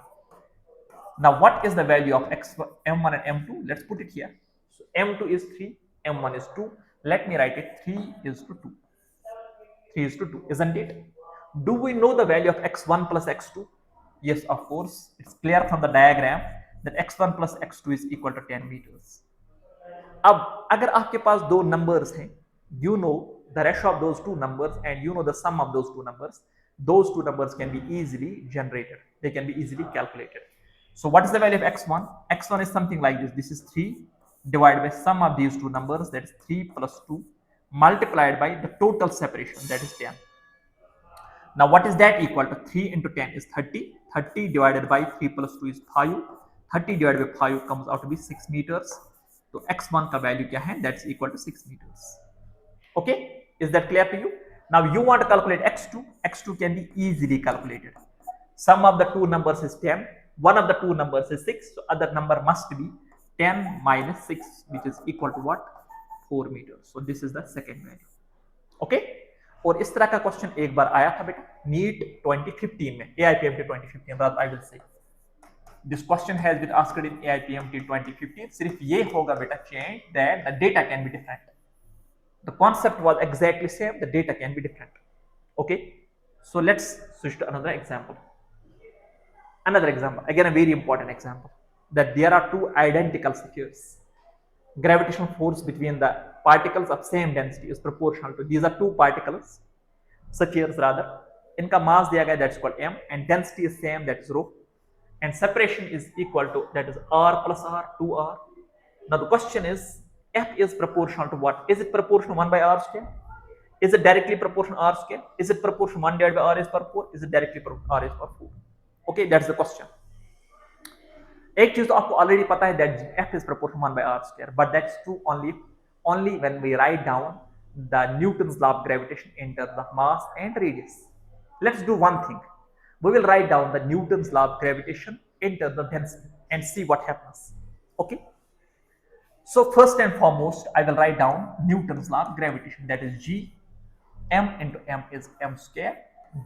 Now what is the value of x1, m1 and m2? Let's put it here. So m2 is 3, m1 is 2. Let me write it 3 is to 2. 3 is to 2, isn't it? Do we know the value of x1 plus x2? Yes, of course. It's clear from the diagram that x1 plus x2 is equal to 10 meters. अब अगर आपके पास दो numbers हैं, you know the ratio of those two numbers and you know the sum of those two numbers can be easily generated. They can be easily calculated. So what is the value of x1? X1 is something like this. This is 3 divided by sum of these two numbers, that is 3 plus 2 multiplied by the total separation, that is 10. Now what is that equal to? 3 into 10 is 30. 30 divided by 3 plus 2 is 5. 30 divided by 5 comes out to be 6 meters. So x1 का value क्या है? That's equal to 6 meters. Okay, is that clear to you? Now you want to calculate x2. X2 can be easily calculated. Sum of the two numbers is 10. One of the two numbers is 6. So other number must be 10 minus 6, which is equal to what? 4 meters. So this is the second value. Okay. और इस तरह का question एक बार आया था बेटा NEET 2015 में, AIPMT 2015 rather I will say. This question has been asked in AIPMT 2015. सिर्फ ये होगा बेटा change that the data can be different. The concept was exactly same, the data can be different. Okay, so let's switch to another example. Another example, again a very important example, that there are two identical spheres. Gravitational force between the particles of same density is proportional to, these are two particles, spheres rather, इनका mass दिया गया, that's called m, and density is same, that is rho, and separation is equal to, that is r plus r, 2r. Now the question is, F is proportional to what? Is it proportional 1 by R square? Is it directly proportional R square? Is it proportional 1 divided by R is per 4? Is it directly proportional R is per 4? Okay, that's the question. एक चीज तो आपको already पता है that F is proportional 1 by R square, but that's true only when we write down the Newton's law of gravitation in terms of mass and radius. Let's do one thing. We will write down the Newton's law of gravitation in terms of density and see what happens. Okay. So first and foremost, I will write down Newton's law of gravitation, that is G m into m is m square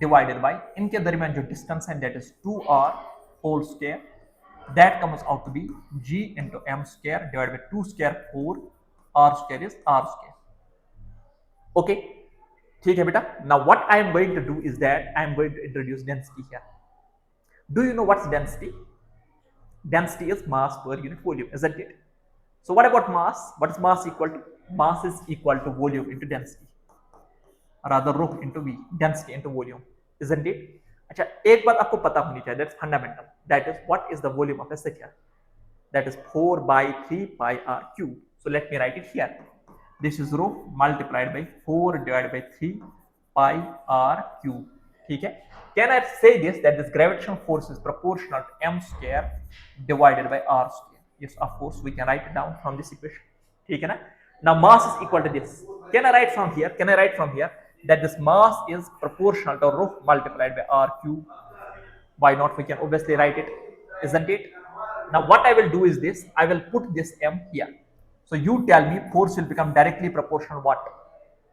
divided by इनके दरमियान जो distance है that is 2r whole square, that comes out to be G into m square divided by 2 square 4, r square is r square. Okay, ठीक है बेटा. Now what I am going to do is that I am going to introduce density here. Do you know what's density? Density is mass per unit volume, isn't it? So what about mass? What is mass equal to? Mass is equal to volume into density, rather rho into v, density into volume, isn't it? अच्छा, एक बात आपको पता होनी चाहिए, that's fundamental. That is, what is the volume of a sphere? That is 4 by 3 pi r cube. So let me write it here. This is rho multiplied by 4 divided by 3 pi r cube. ठीक है? Can I say this, that this gravitational force is proportional to m square divided by r square? Yes, of course, we can write it down from this equation. ठीक है ना? Now mass is equal to this. Can I write from here? Can I write from here that this mass is proportional to rho multiplied by r cube? Why not? We can obviously write it, isn't it? Now what I will do is this, I will put this m here. So you tell me force will become directly proportional what?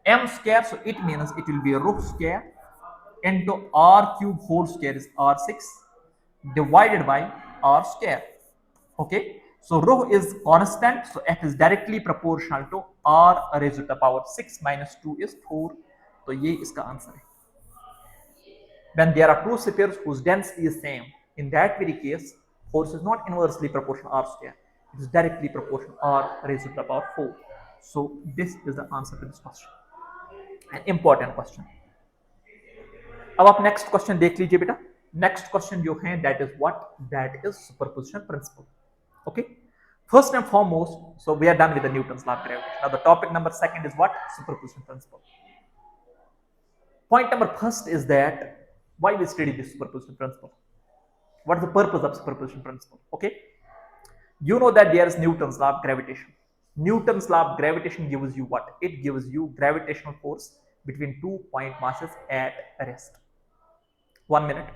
M square, so it means it will be rho square into r cube whole square is r6 divided by r square. Okay, so rho is constant, so F is directly proportional to r raised to the power 6 minus 2 is 4. तो ये इसका answer है. When there are two spheres whose density is same, in that very case, force is not inversely proportional r square. It is directly proportional r raised to the power 4. So this is the answer to this question. An important question. अब आप next question देख लीजिए बेटा. Next question जो है that is what? That is superposition principle. Okay. First and foremost, so we are done with the Newton's law of gravitation. Now the topic number second is what? Superposition principle. Point number first is that why we study this superposition principle? What is the purpose of superposition principle? Okay. You know that there is Newton's law of gravitation. Newton's law of gravitation gives you what? It gives you gravitational force between 2 point masses at rest. 1 minute.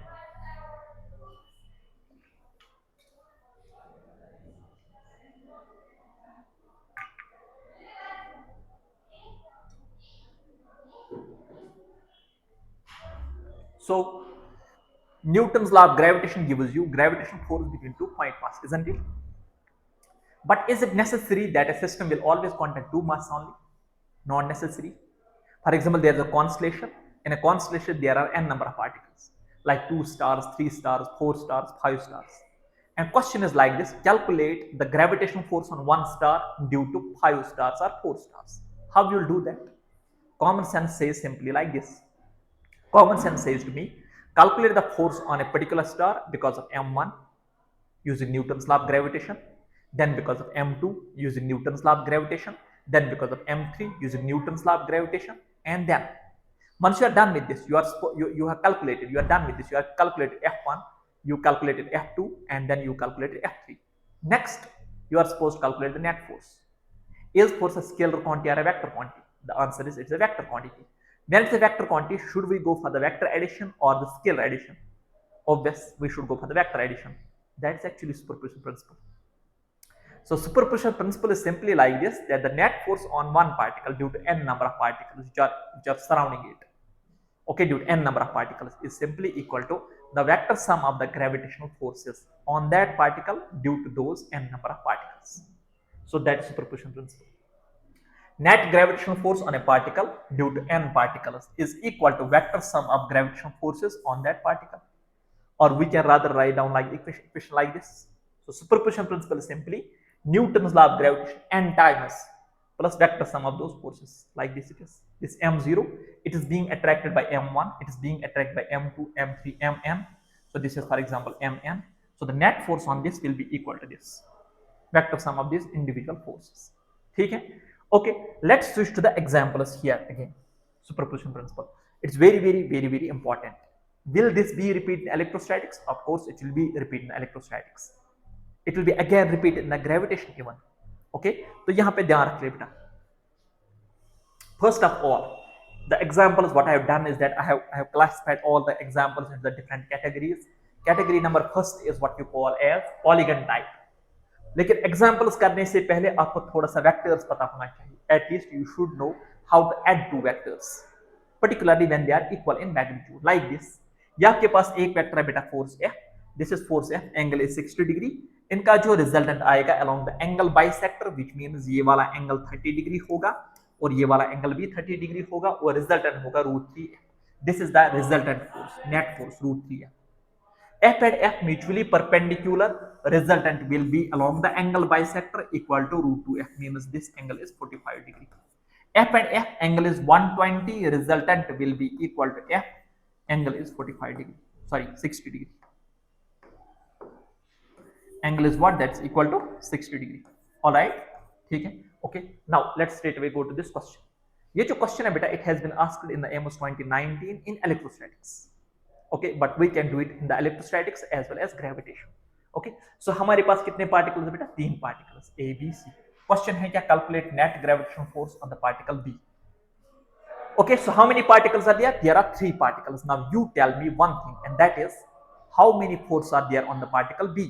So Newton's law of gravitation gives you gravitational force between 2 point masses, isn't it? But is it necessary that a system will always contain 2 masses only? Not necessary. For example, there is a constellation. In a constellation, there are n number of particles, like 2 stars, 3 stars, 4 stars, 5 stars. And question is like this: calculate the gravitational force on 1 star due to 5 stars or 4 stars. How you will do that? Common sense says simply like this. Common sense says to me, calculate the force on a particular star because of m1 using Newton's law of gravitation, then because of m2 using Newton's law of gravitation, then because of m3 using Newton's law of gravitation, and then once you are done with this, you have calculated, you are done with this, you have calculated f1, you calculated f2, and then you calculated f3. Next, you are supposed to calculate the net force. Is force a scalar quantity or a vector quantity? The answer is it's a vector quantity. When it's a vector quantity, should we go for the vector addition or the scalar addition? Obviously, we should go for the vector addition. That's actually superposition principle. So superposition principle is simply like this, that the net force on one particle due to n number of particles which are surrounding it, okay, due to n number of particles, is simply equal to the vector sum of the gravitational forces on that particle due to those n number of particles. So that's superposition principle. Net gravitational force on a particle due to n particles is equal to vector sum of gravitational forces on that particle. Or we can rather write down like equation like this. So superposition principle is simply Newton's law of gravitation n times plus vector sum of those forces. Like this it is. This m0, it is being attracted by m1, it is being attracted by m2, m3, mn. So this is for example mn. So the net force on this will be equal to this. vector sum of these individual forces. ठीक है? Okay, let's switch to the examples here again. Superposition principle. It's very important. Will this be repeated in electrostatics? Of course, it will be repeated in electrostatics. It will be again repeated in the gravitation even. Okay, तो यहाँ पे ध्यान रख ले बेटा. First of all, the examples what I have done is that I have classified all the examples into the different categories. Category number first is what you call as polygon type. लेकिन examples करने से पहले आपको थोड़ा सा vectors पता होना चाहिए. At least you should know how to add two vectors, particularly when they are equal in magnitude. Like this, ये आपके पास एक वेक्टर है बेटा force F, this is force F, angle is 60 degree. इनका जो रिजल्टेंट आएगा along the angle bisector, which means ये वाला एंगल 30 डिग्री होगा और ये वाला एंगल भी 30 डिग्री होगा और रिजल्टेंट होगा √3. This is the resultant force, net force √3. F and F mutually perpendicular, resultant will be along the angle bisector equal to √2. F means this angle is 45 degree. F and F angle is 120, resultant will be equal to F angle is 45 degree, sorry 60 degree. Angle is what? That's equal to 60 degree. All right, ठीक है. Okay, now let's straight away go to this question. ये जो question है बेटा, it has been asked in the AMOS 2019 in electrostatics. Okay, but we can do it in the electrostatics as well as gravitation. Okay, so हमारे पास कितने particles है बेटा? 3 particles A, B, C. Question है क्या? Calculate net gravitational force on the particle B. Okay, so how many particles are there? There are 3 particles. Now you tell me one thing, and that is how many forces are there on the particle B?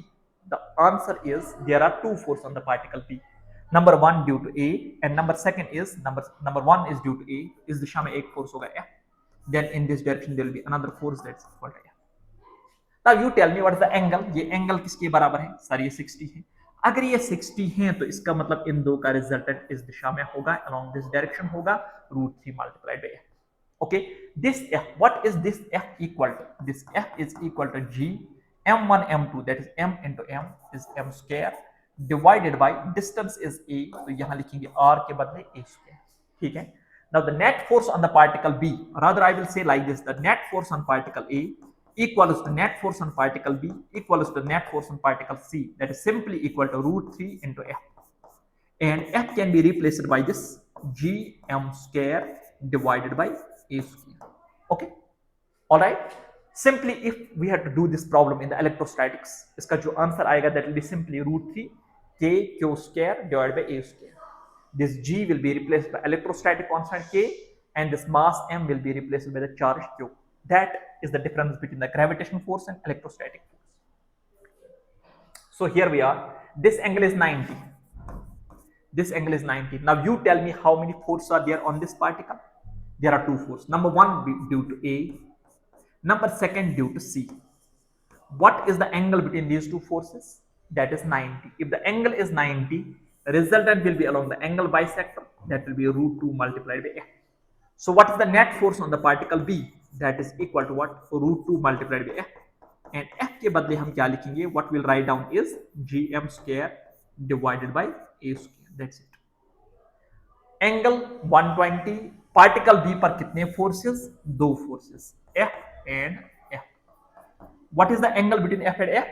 The answer is there are 2 forces on the particle B. Number 1 due to A, and number 1 is due to A. इस दिशा में एक force होगा F. Then in this direction there will be another force that's equal to F. Now you tell me what is the angle? ये angle किसके बराबर है? Sir ये 60 है. अगर ये 60 है तो इसका मतलब इन दो का रिजल्टेंट इस दिशा में होगा, along this direction होगा √3 multiplied by F. Okay, this F, what is this F equal to? This F is equal to G m1 m2, that is m into m is m square divided by distance is A, तो यहाँ लिखेंगे R के बदले A square. ठीक है. Now the net force on the particle B, rather I will say like this, the net force on particle A equals to net force on particle B equals to net force on particle C, that is simply equal to √3 into F, and F can be replaced by this G m square divided by A square. Okay, all right. Simply if we had to do this problem in the electrostatics, इसका जो answer आएगा that will be simply √3 K Q square divided by A square. This G will be replaced by electrostatic constant K, and this mass M will be replaced by the charge Q. That is the difference between the gravitational force and electrostatic force. So here we are. This angle is 90. This angle is 90. Now you tell me how many forces are there on this particle? There are 2 forces. Number 1 due to A. Number 2 due to C. What is the angle between these 2 forces? That is 90. If the angle is 90, resultant will be along the angle bisector, that will be √2 multiplied by F. So what is the net force on the particle B? That is equal to what? √2 multiplied by F. And F के बदले हम क्या लिखेंगे? What we'll write down is gm square divided by A square. That's it. Angle 120. Particle B पर कितने forces? 2 forces, F and F. What is the angle between F and F?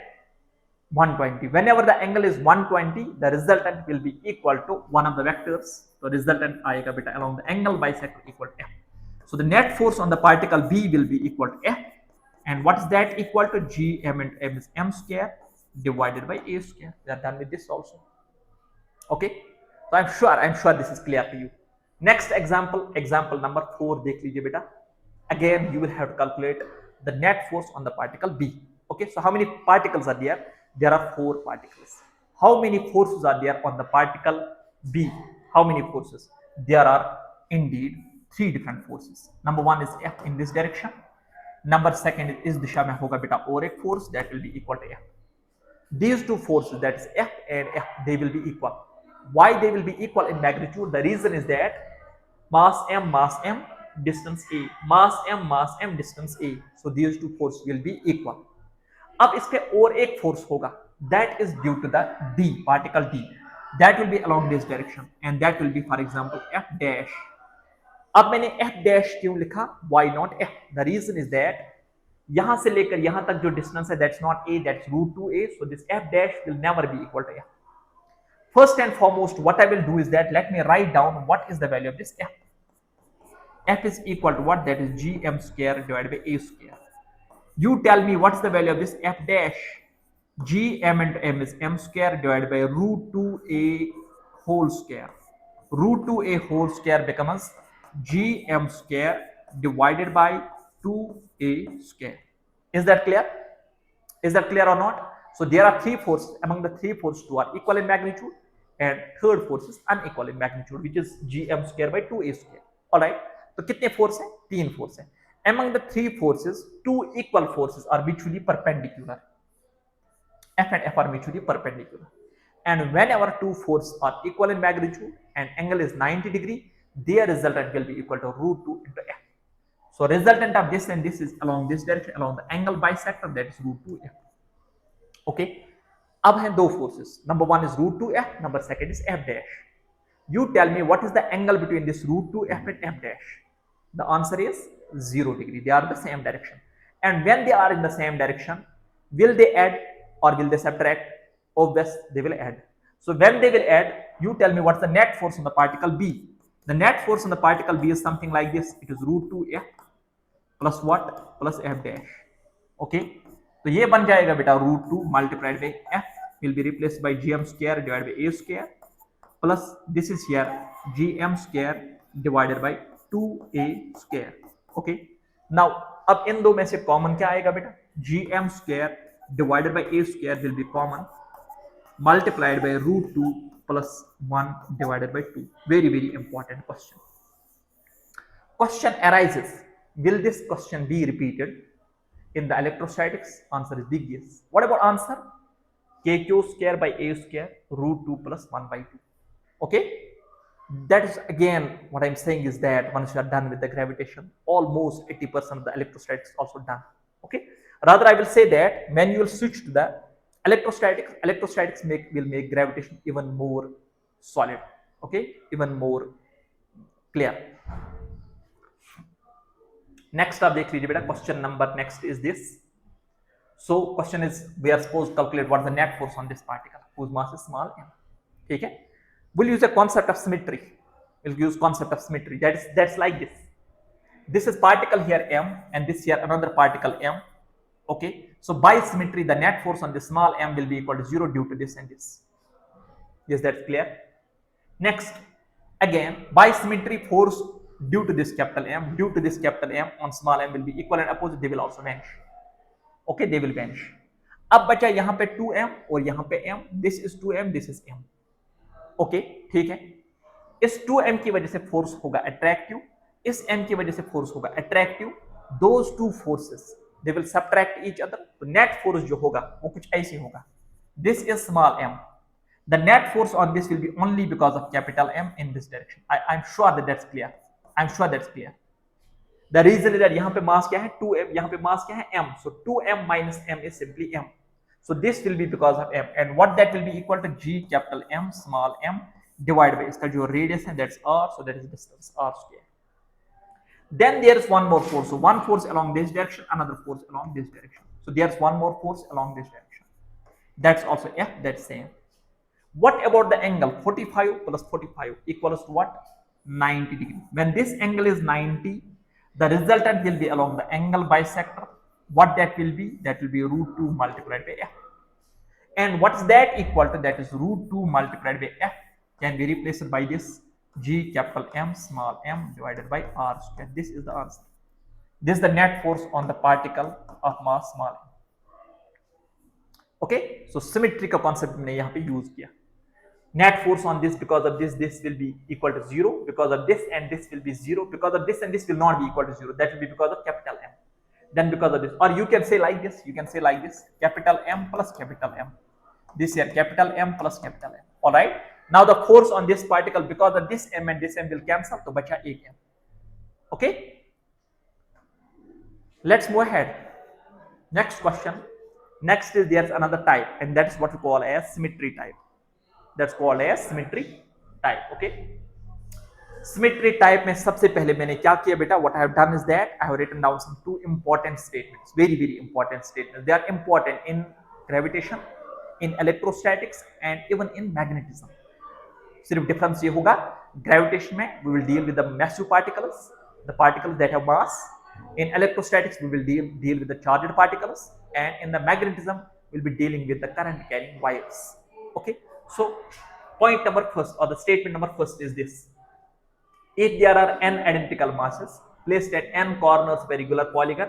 120. Whenever the angle is 120, the resultant will be equal to one of the vectors. So resultant आएगा बेटा along the angle bisector equal to F. So the net force on the particle B will be equal to F, and what is that equal to? G m and m is m square divided by A square. We are done with this also. Okay, so I'm sure this is clear to you. Next example number 4 देख लीजिए बेटा. Again you will have to calculate the net force on the particle B. Okay, so how many particles are there? There are 4 particles. How many forces are there on the particle B? How many forces? There are indeed 3 different forces. Number 1 is F in this direction. Number 2 is इस दिशा में होगा बेटा और एक force, that will be equal to F. These 2 forces, that is F and F, they will be equal. Why they will be equal in magnitude? The reason is that mass m, distance A, mass m, distance A. So these 2 forces will be equal. अब इस पे और एक force होगा, that is due to the D, particle D, that will be along this direction, and that will be for example F dash. अब मैंने F dash क्यों लिखा? Why not F? The reason is that यहां से लेकर यहां तक जो डिस्टेंस है, that's not A, that's √2A, so this F dash will never be equal to F. First and foremost, what I will do is that let me write down what is the value of this f. F is equal to what? That is gm square divided by a square. You tell me what's the value of this f dash. Gm and m is m square divided by root 2a whole square. Root 2a whole square becomes gm square divided by 2a square. Is that clear? Is that clear or not? So there are three forces. Among the three forces, two are equal in magnitude, and third force is unequal in magnitude, which is gm square by 2a square. All right. तो कितने force हैं? तीन force हैं. Among the three forces, two equal forces are mutually perpendicular. F and F are mutually perpendicular. And whenever two forces are equal in magnitude and angle is 90 degree, their resultant will be equal to root 2 into F. So resultant of this and this is along this direction, along the angle bisector, that is root 2 F. Okay. अब हैं दो forces. Number one is root 2 F. Number second is F dash. You tell me what is the angle between this root 2 F and F dash. The answer is 0 degree. They are the same direction. And when they are in the same direction, will they add or will they subtract? Obvious, they will add. So when they will add, you tell me what's the net force on the particle B. The net force on the particle B is something like this. It is root 2F plus what? Plus F dash. Okay. तो ये बन जाएगा बेटा root 2 multiplied by F will be replaced by gm square divided by a square plus this is here gm square divided by 2a square. Okay. Now अब इन दो में से common क्या आएगा बेटा? gm square divided by a square will be common multiplied by root 2 plus 1 divided by 2. Very, very important question. Question arises, will this question be repeated in the electrostatics? Answer is big yes. What about answer? kq square by a square root 2 plus 1 by 2. Okay. That is again what I'm saying is that once you are done with the gravitation, almost 80% of the electrostatics also done. Okay. Rather, I will say that when you will switch to the electrostatics will make gravitation even more solid. Okay, even more clear. Next आप देख लीजिए बेटा, question number next is this. So question is, we are supposed to calculate what is the net force on this particle whose mass is small m. ठीक है? We'll use a concept of symmetry. We'll use concept of symmetry. That's like this. This is particle here m, and this here another particle m. Okay. So by symmetry, the net force on the small m will be equal to 0 due to this and this. Yes, that's clear. Next, again by symmetry, force due to this capital M, due to this capital M on small m will be equal and opposite. They will also vanish. Okay, they will vanish. अब बचा यहाँ पे 2m और यहाँ पे m. This is 2m, this is m. Okay, ठीक है. इस 2m की वजह से फोर्स होगा अट्रैक्टिव, इस m की वजह से फोर्स होगा attractive. Those two forces they will subtract each other. तो net force जो होगा वो कुछ ऐसे होगा. This is small m. The net force on this will be only because of capital M in this direction. I'm sure that that's clear. I'm sure that's clear. The reason is that यहाँ पे mass क्या है 2m, यहाँ पे mass क्या है m. So 2m minus m is simply m. So this will be because of m, and what that will be equal to g capital M small m divided by इसका जो radius है that's r, so that is distance r square. Then there is one more force. So one force along this direction, another force along this direction. So there's one more force along this direction. That's also F, that's same. What about the angle? 45 plus 45 equals to what? 90 degree. When this angle is 90, the resultant will be along the angle bisector. What that will be? That will be root 2 multiplied by F. And what is that equal to? That is root 2 multiplied by F. Can be replaced by this G capital M small m divided by R square. This is the answer. This is the net force on the particle of mass small m. Okay, so symmetry का concept मैंने यहाँ पे use किया. Net force on this, because of this will be equal to 0. Because of this and this will be 0. Because of this and this will not be equal to 0. That will be because of capital M. Then because of this, or you can say like this. You can say like this: capital M plus capital M. This here capital M plus capital M. All right. Now the force on this particle, because of this m and this m will cancel, तो बचा एक m. Okay. Let's move ahead. Next question. Next is there's another type, and that's what we call as symmetry type. That's called as symmetry type. Okay. Symmetry type में सबसे पहले मैंने क्या किया बेटा? What I have done is that I have written down some two important statements. Very, very important statements. They are important in gravitation. in electrostatics and even in magnetism. सिर्फ difference ये होगा, ग्रेविटेशन में we will deal with the massive particles, the particles that have mass. In electrostatics we will deal with the charged particles, and in the magnetism we'll be dealing with the current carrying wires. Okay, so point number first, or the statement number first, is this: if there are n identical masses placed at n corners of a regular polygon,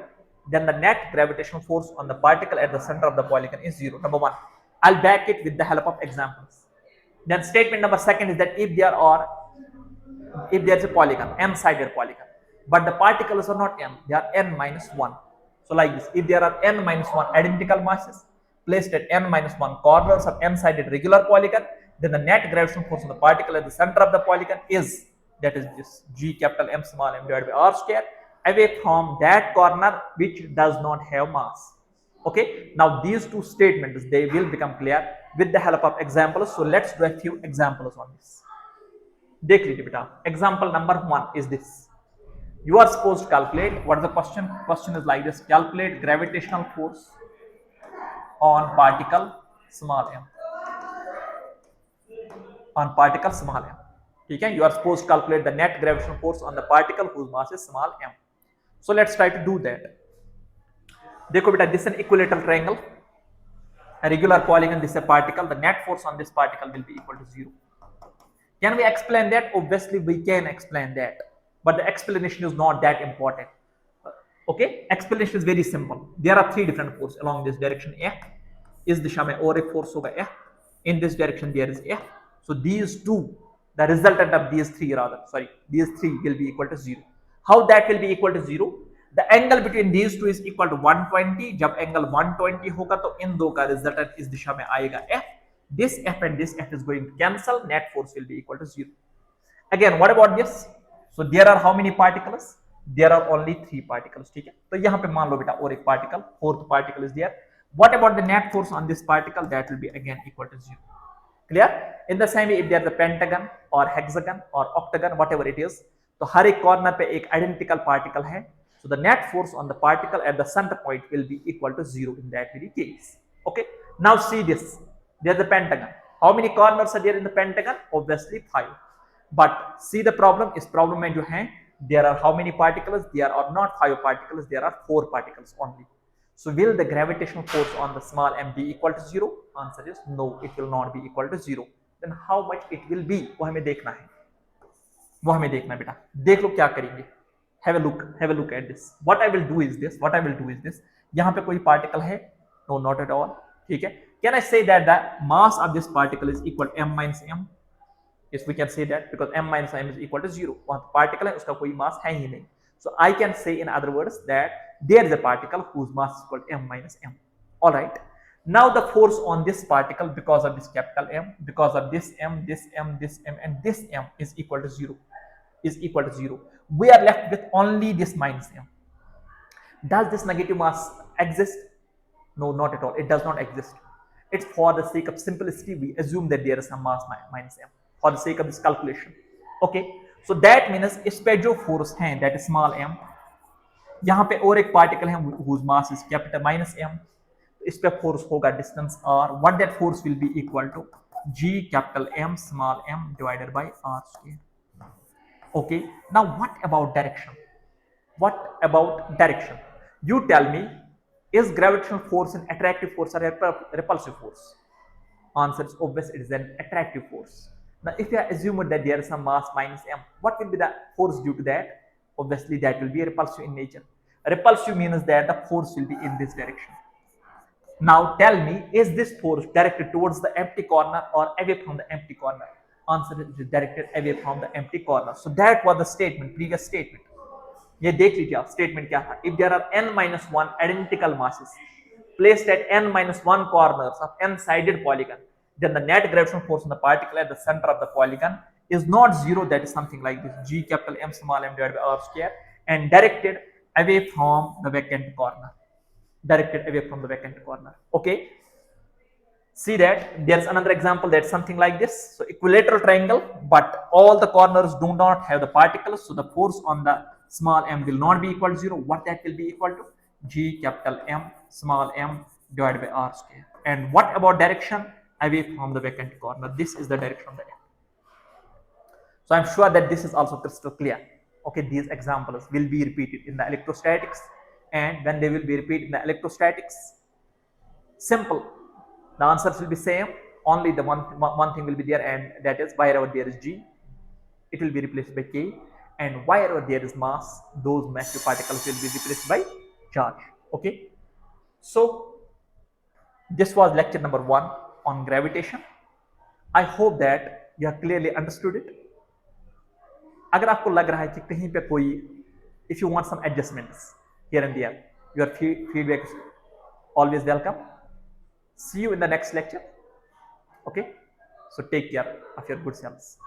then the net gravitational force on the particle at the center of the polygon is zero. Number one, I'll back it with the help of examples. Then statement number second is that if there is a polygon, n-sided polygon, but the particles are not n, they are n minus 1. So like this, if there are n minus 1 identical masses placed at n minus 1 corners of n-sided regular polygon, then the net gravitational force on the particle at the center of the polygon is, that is this G capital M small m divided by r square, away from that corner which does not have mass. Okay, now these two statements, they will become clear with the help of examples. So let's do a few examples on this. देख लीजिए बेटा, example number 1 is this: you are supposed to calculate, what is the question is like this: calculate gravitational force on particle small m, ठीक है. You are supposed to calculate the net gravitational force on the particle whose mass is small m. So let's try to do that. देखो बेटा, this is an equilateral triangle, a regular polygon, this is a particle. The net force on this particle will be equal to 0. Can we explain that? Obviously we can explain that, but the explanation is not that important. Okay, explanation is very simple. There are three different forces along this direction F. इस दिशा में और एक force होगा F. In this direction there is F. So these two, the resultant of these three will be equal to 0. How that will be equal to 0? The angle between these two is equal to 120. जब angle 120 होगा तो इन दो का resultant इस दिशा में आएगा F. This F and this F is going to cancel. Net force will be equal to 0. Again, what about this? So there are how many particles? There are only 3 particles. ठीक है, तो यहाँ पे मान लो बेटा और एक particle, fourth particle is there. What about the net force on this particle? That will be again equal to 0. Clear? In the same way, if there is a pentagon or hexagon or octagon, whatever it is, तो हर एक corner पे एक identical particle है. So the net force on the particle at the center point will be equal to 0 in that very case. Okay. Now see this. There is a pentagon. How many corners are there in the pentagon? Obviously 5. But see the problem. इस problem में जो है, there are how many particles? There are not 5 particles. There are 4 particles only. So will the gravitational force on the small m be equal to 0? Answer is no. It will not be equal to 0. Then how much it will be? वो हमें देखना है. वो हमें देखना है बेटा. देख लो क्या करेंगे. Have a look at this. What I will do is this. यहाँ पे कोई particle है? No, not at all. ठीक है. Can I say that the mass of this particle is equal to m minus m? Yes, we can say that, because m minus m is equal to 0. वहाँ particle है, उसका कोई mass है ही नहीं. So I can say in other words that there is a particle whose mass is equal to m minus m. All right. Now the force on this particle, because of this capital M, because of this m, this m, this m, and this m is equal to 0. We are left with only this minus m. Does this negative mass exist? No, not at all. It does not exist. It's for the sake of simplicity, we assume that there is some mass minus m for the sake of this calculation. Okay, so that means इस पे जो force है, that is small m, यहाँ पे और एक particle है whose mass is capital minus m, इस पे force होगा distance r. What that force will be equal to? G capital M small m divided by r square. Okay, now what about direction? You tell me, is gravitational force an attractive force or a repulsive force? Answer is obvious, it is an attractive force. Now if you assume that there is some mass minus m, what will be the force due to that? Obviously that will be repulsive in nature. Repulsive means that the force will be in this direction. Now tell me, is this force directed towards the empty corner or away from the empty corner? Answer is directed away from the empty corner. So that was the statement, previous statement. ये देख लीजिए आप, statement क्या था? If there are n-1 identical masses placed at n-1 corners of n-sided polygon, then the net gravitational force on the particle at the center of the polygon is not 0. That is something like this: G capital M small m divided by r square, and directed away from the vacant corner. Okay. See that there is another example that's something like this. So equilateral triangle, but all the corners do not have the particles, so the force on the small m will not be equal to 0. What that will be equal to? G capital M small m divided by r square. And what about direction? Away from the vacant corner. This is the direction of the F. So I'm sure that this is also crystal clear. Okay, these examples will be repeated in the electrostatics, and when they will be repeated in the electrostatics, simple, the answers will be same. Only the one thing will be there, and that is wherever there is G, it will be replaced by K, and wherever there is mass, those massive particles will be replaced by charge. Okay, so this was lecture number 1 on gravitation. I hope that you have clearly understood it. अगर आपको लग रहा है कि कहीं पे कोई, if you want some adjustments here and there, your feedback is always welcome. See you in the next lecture. Okay, so take care of your good selves.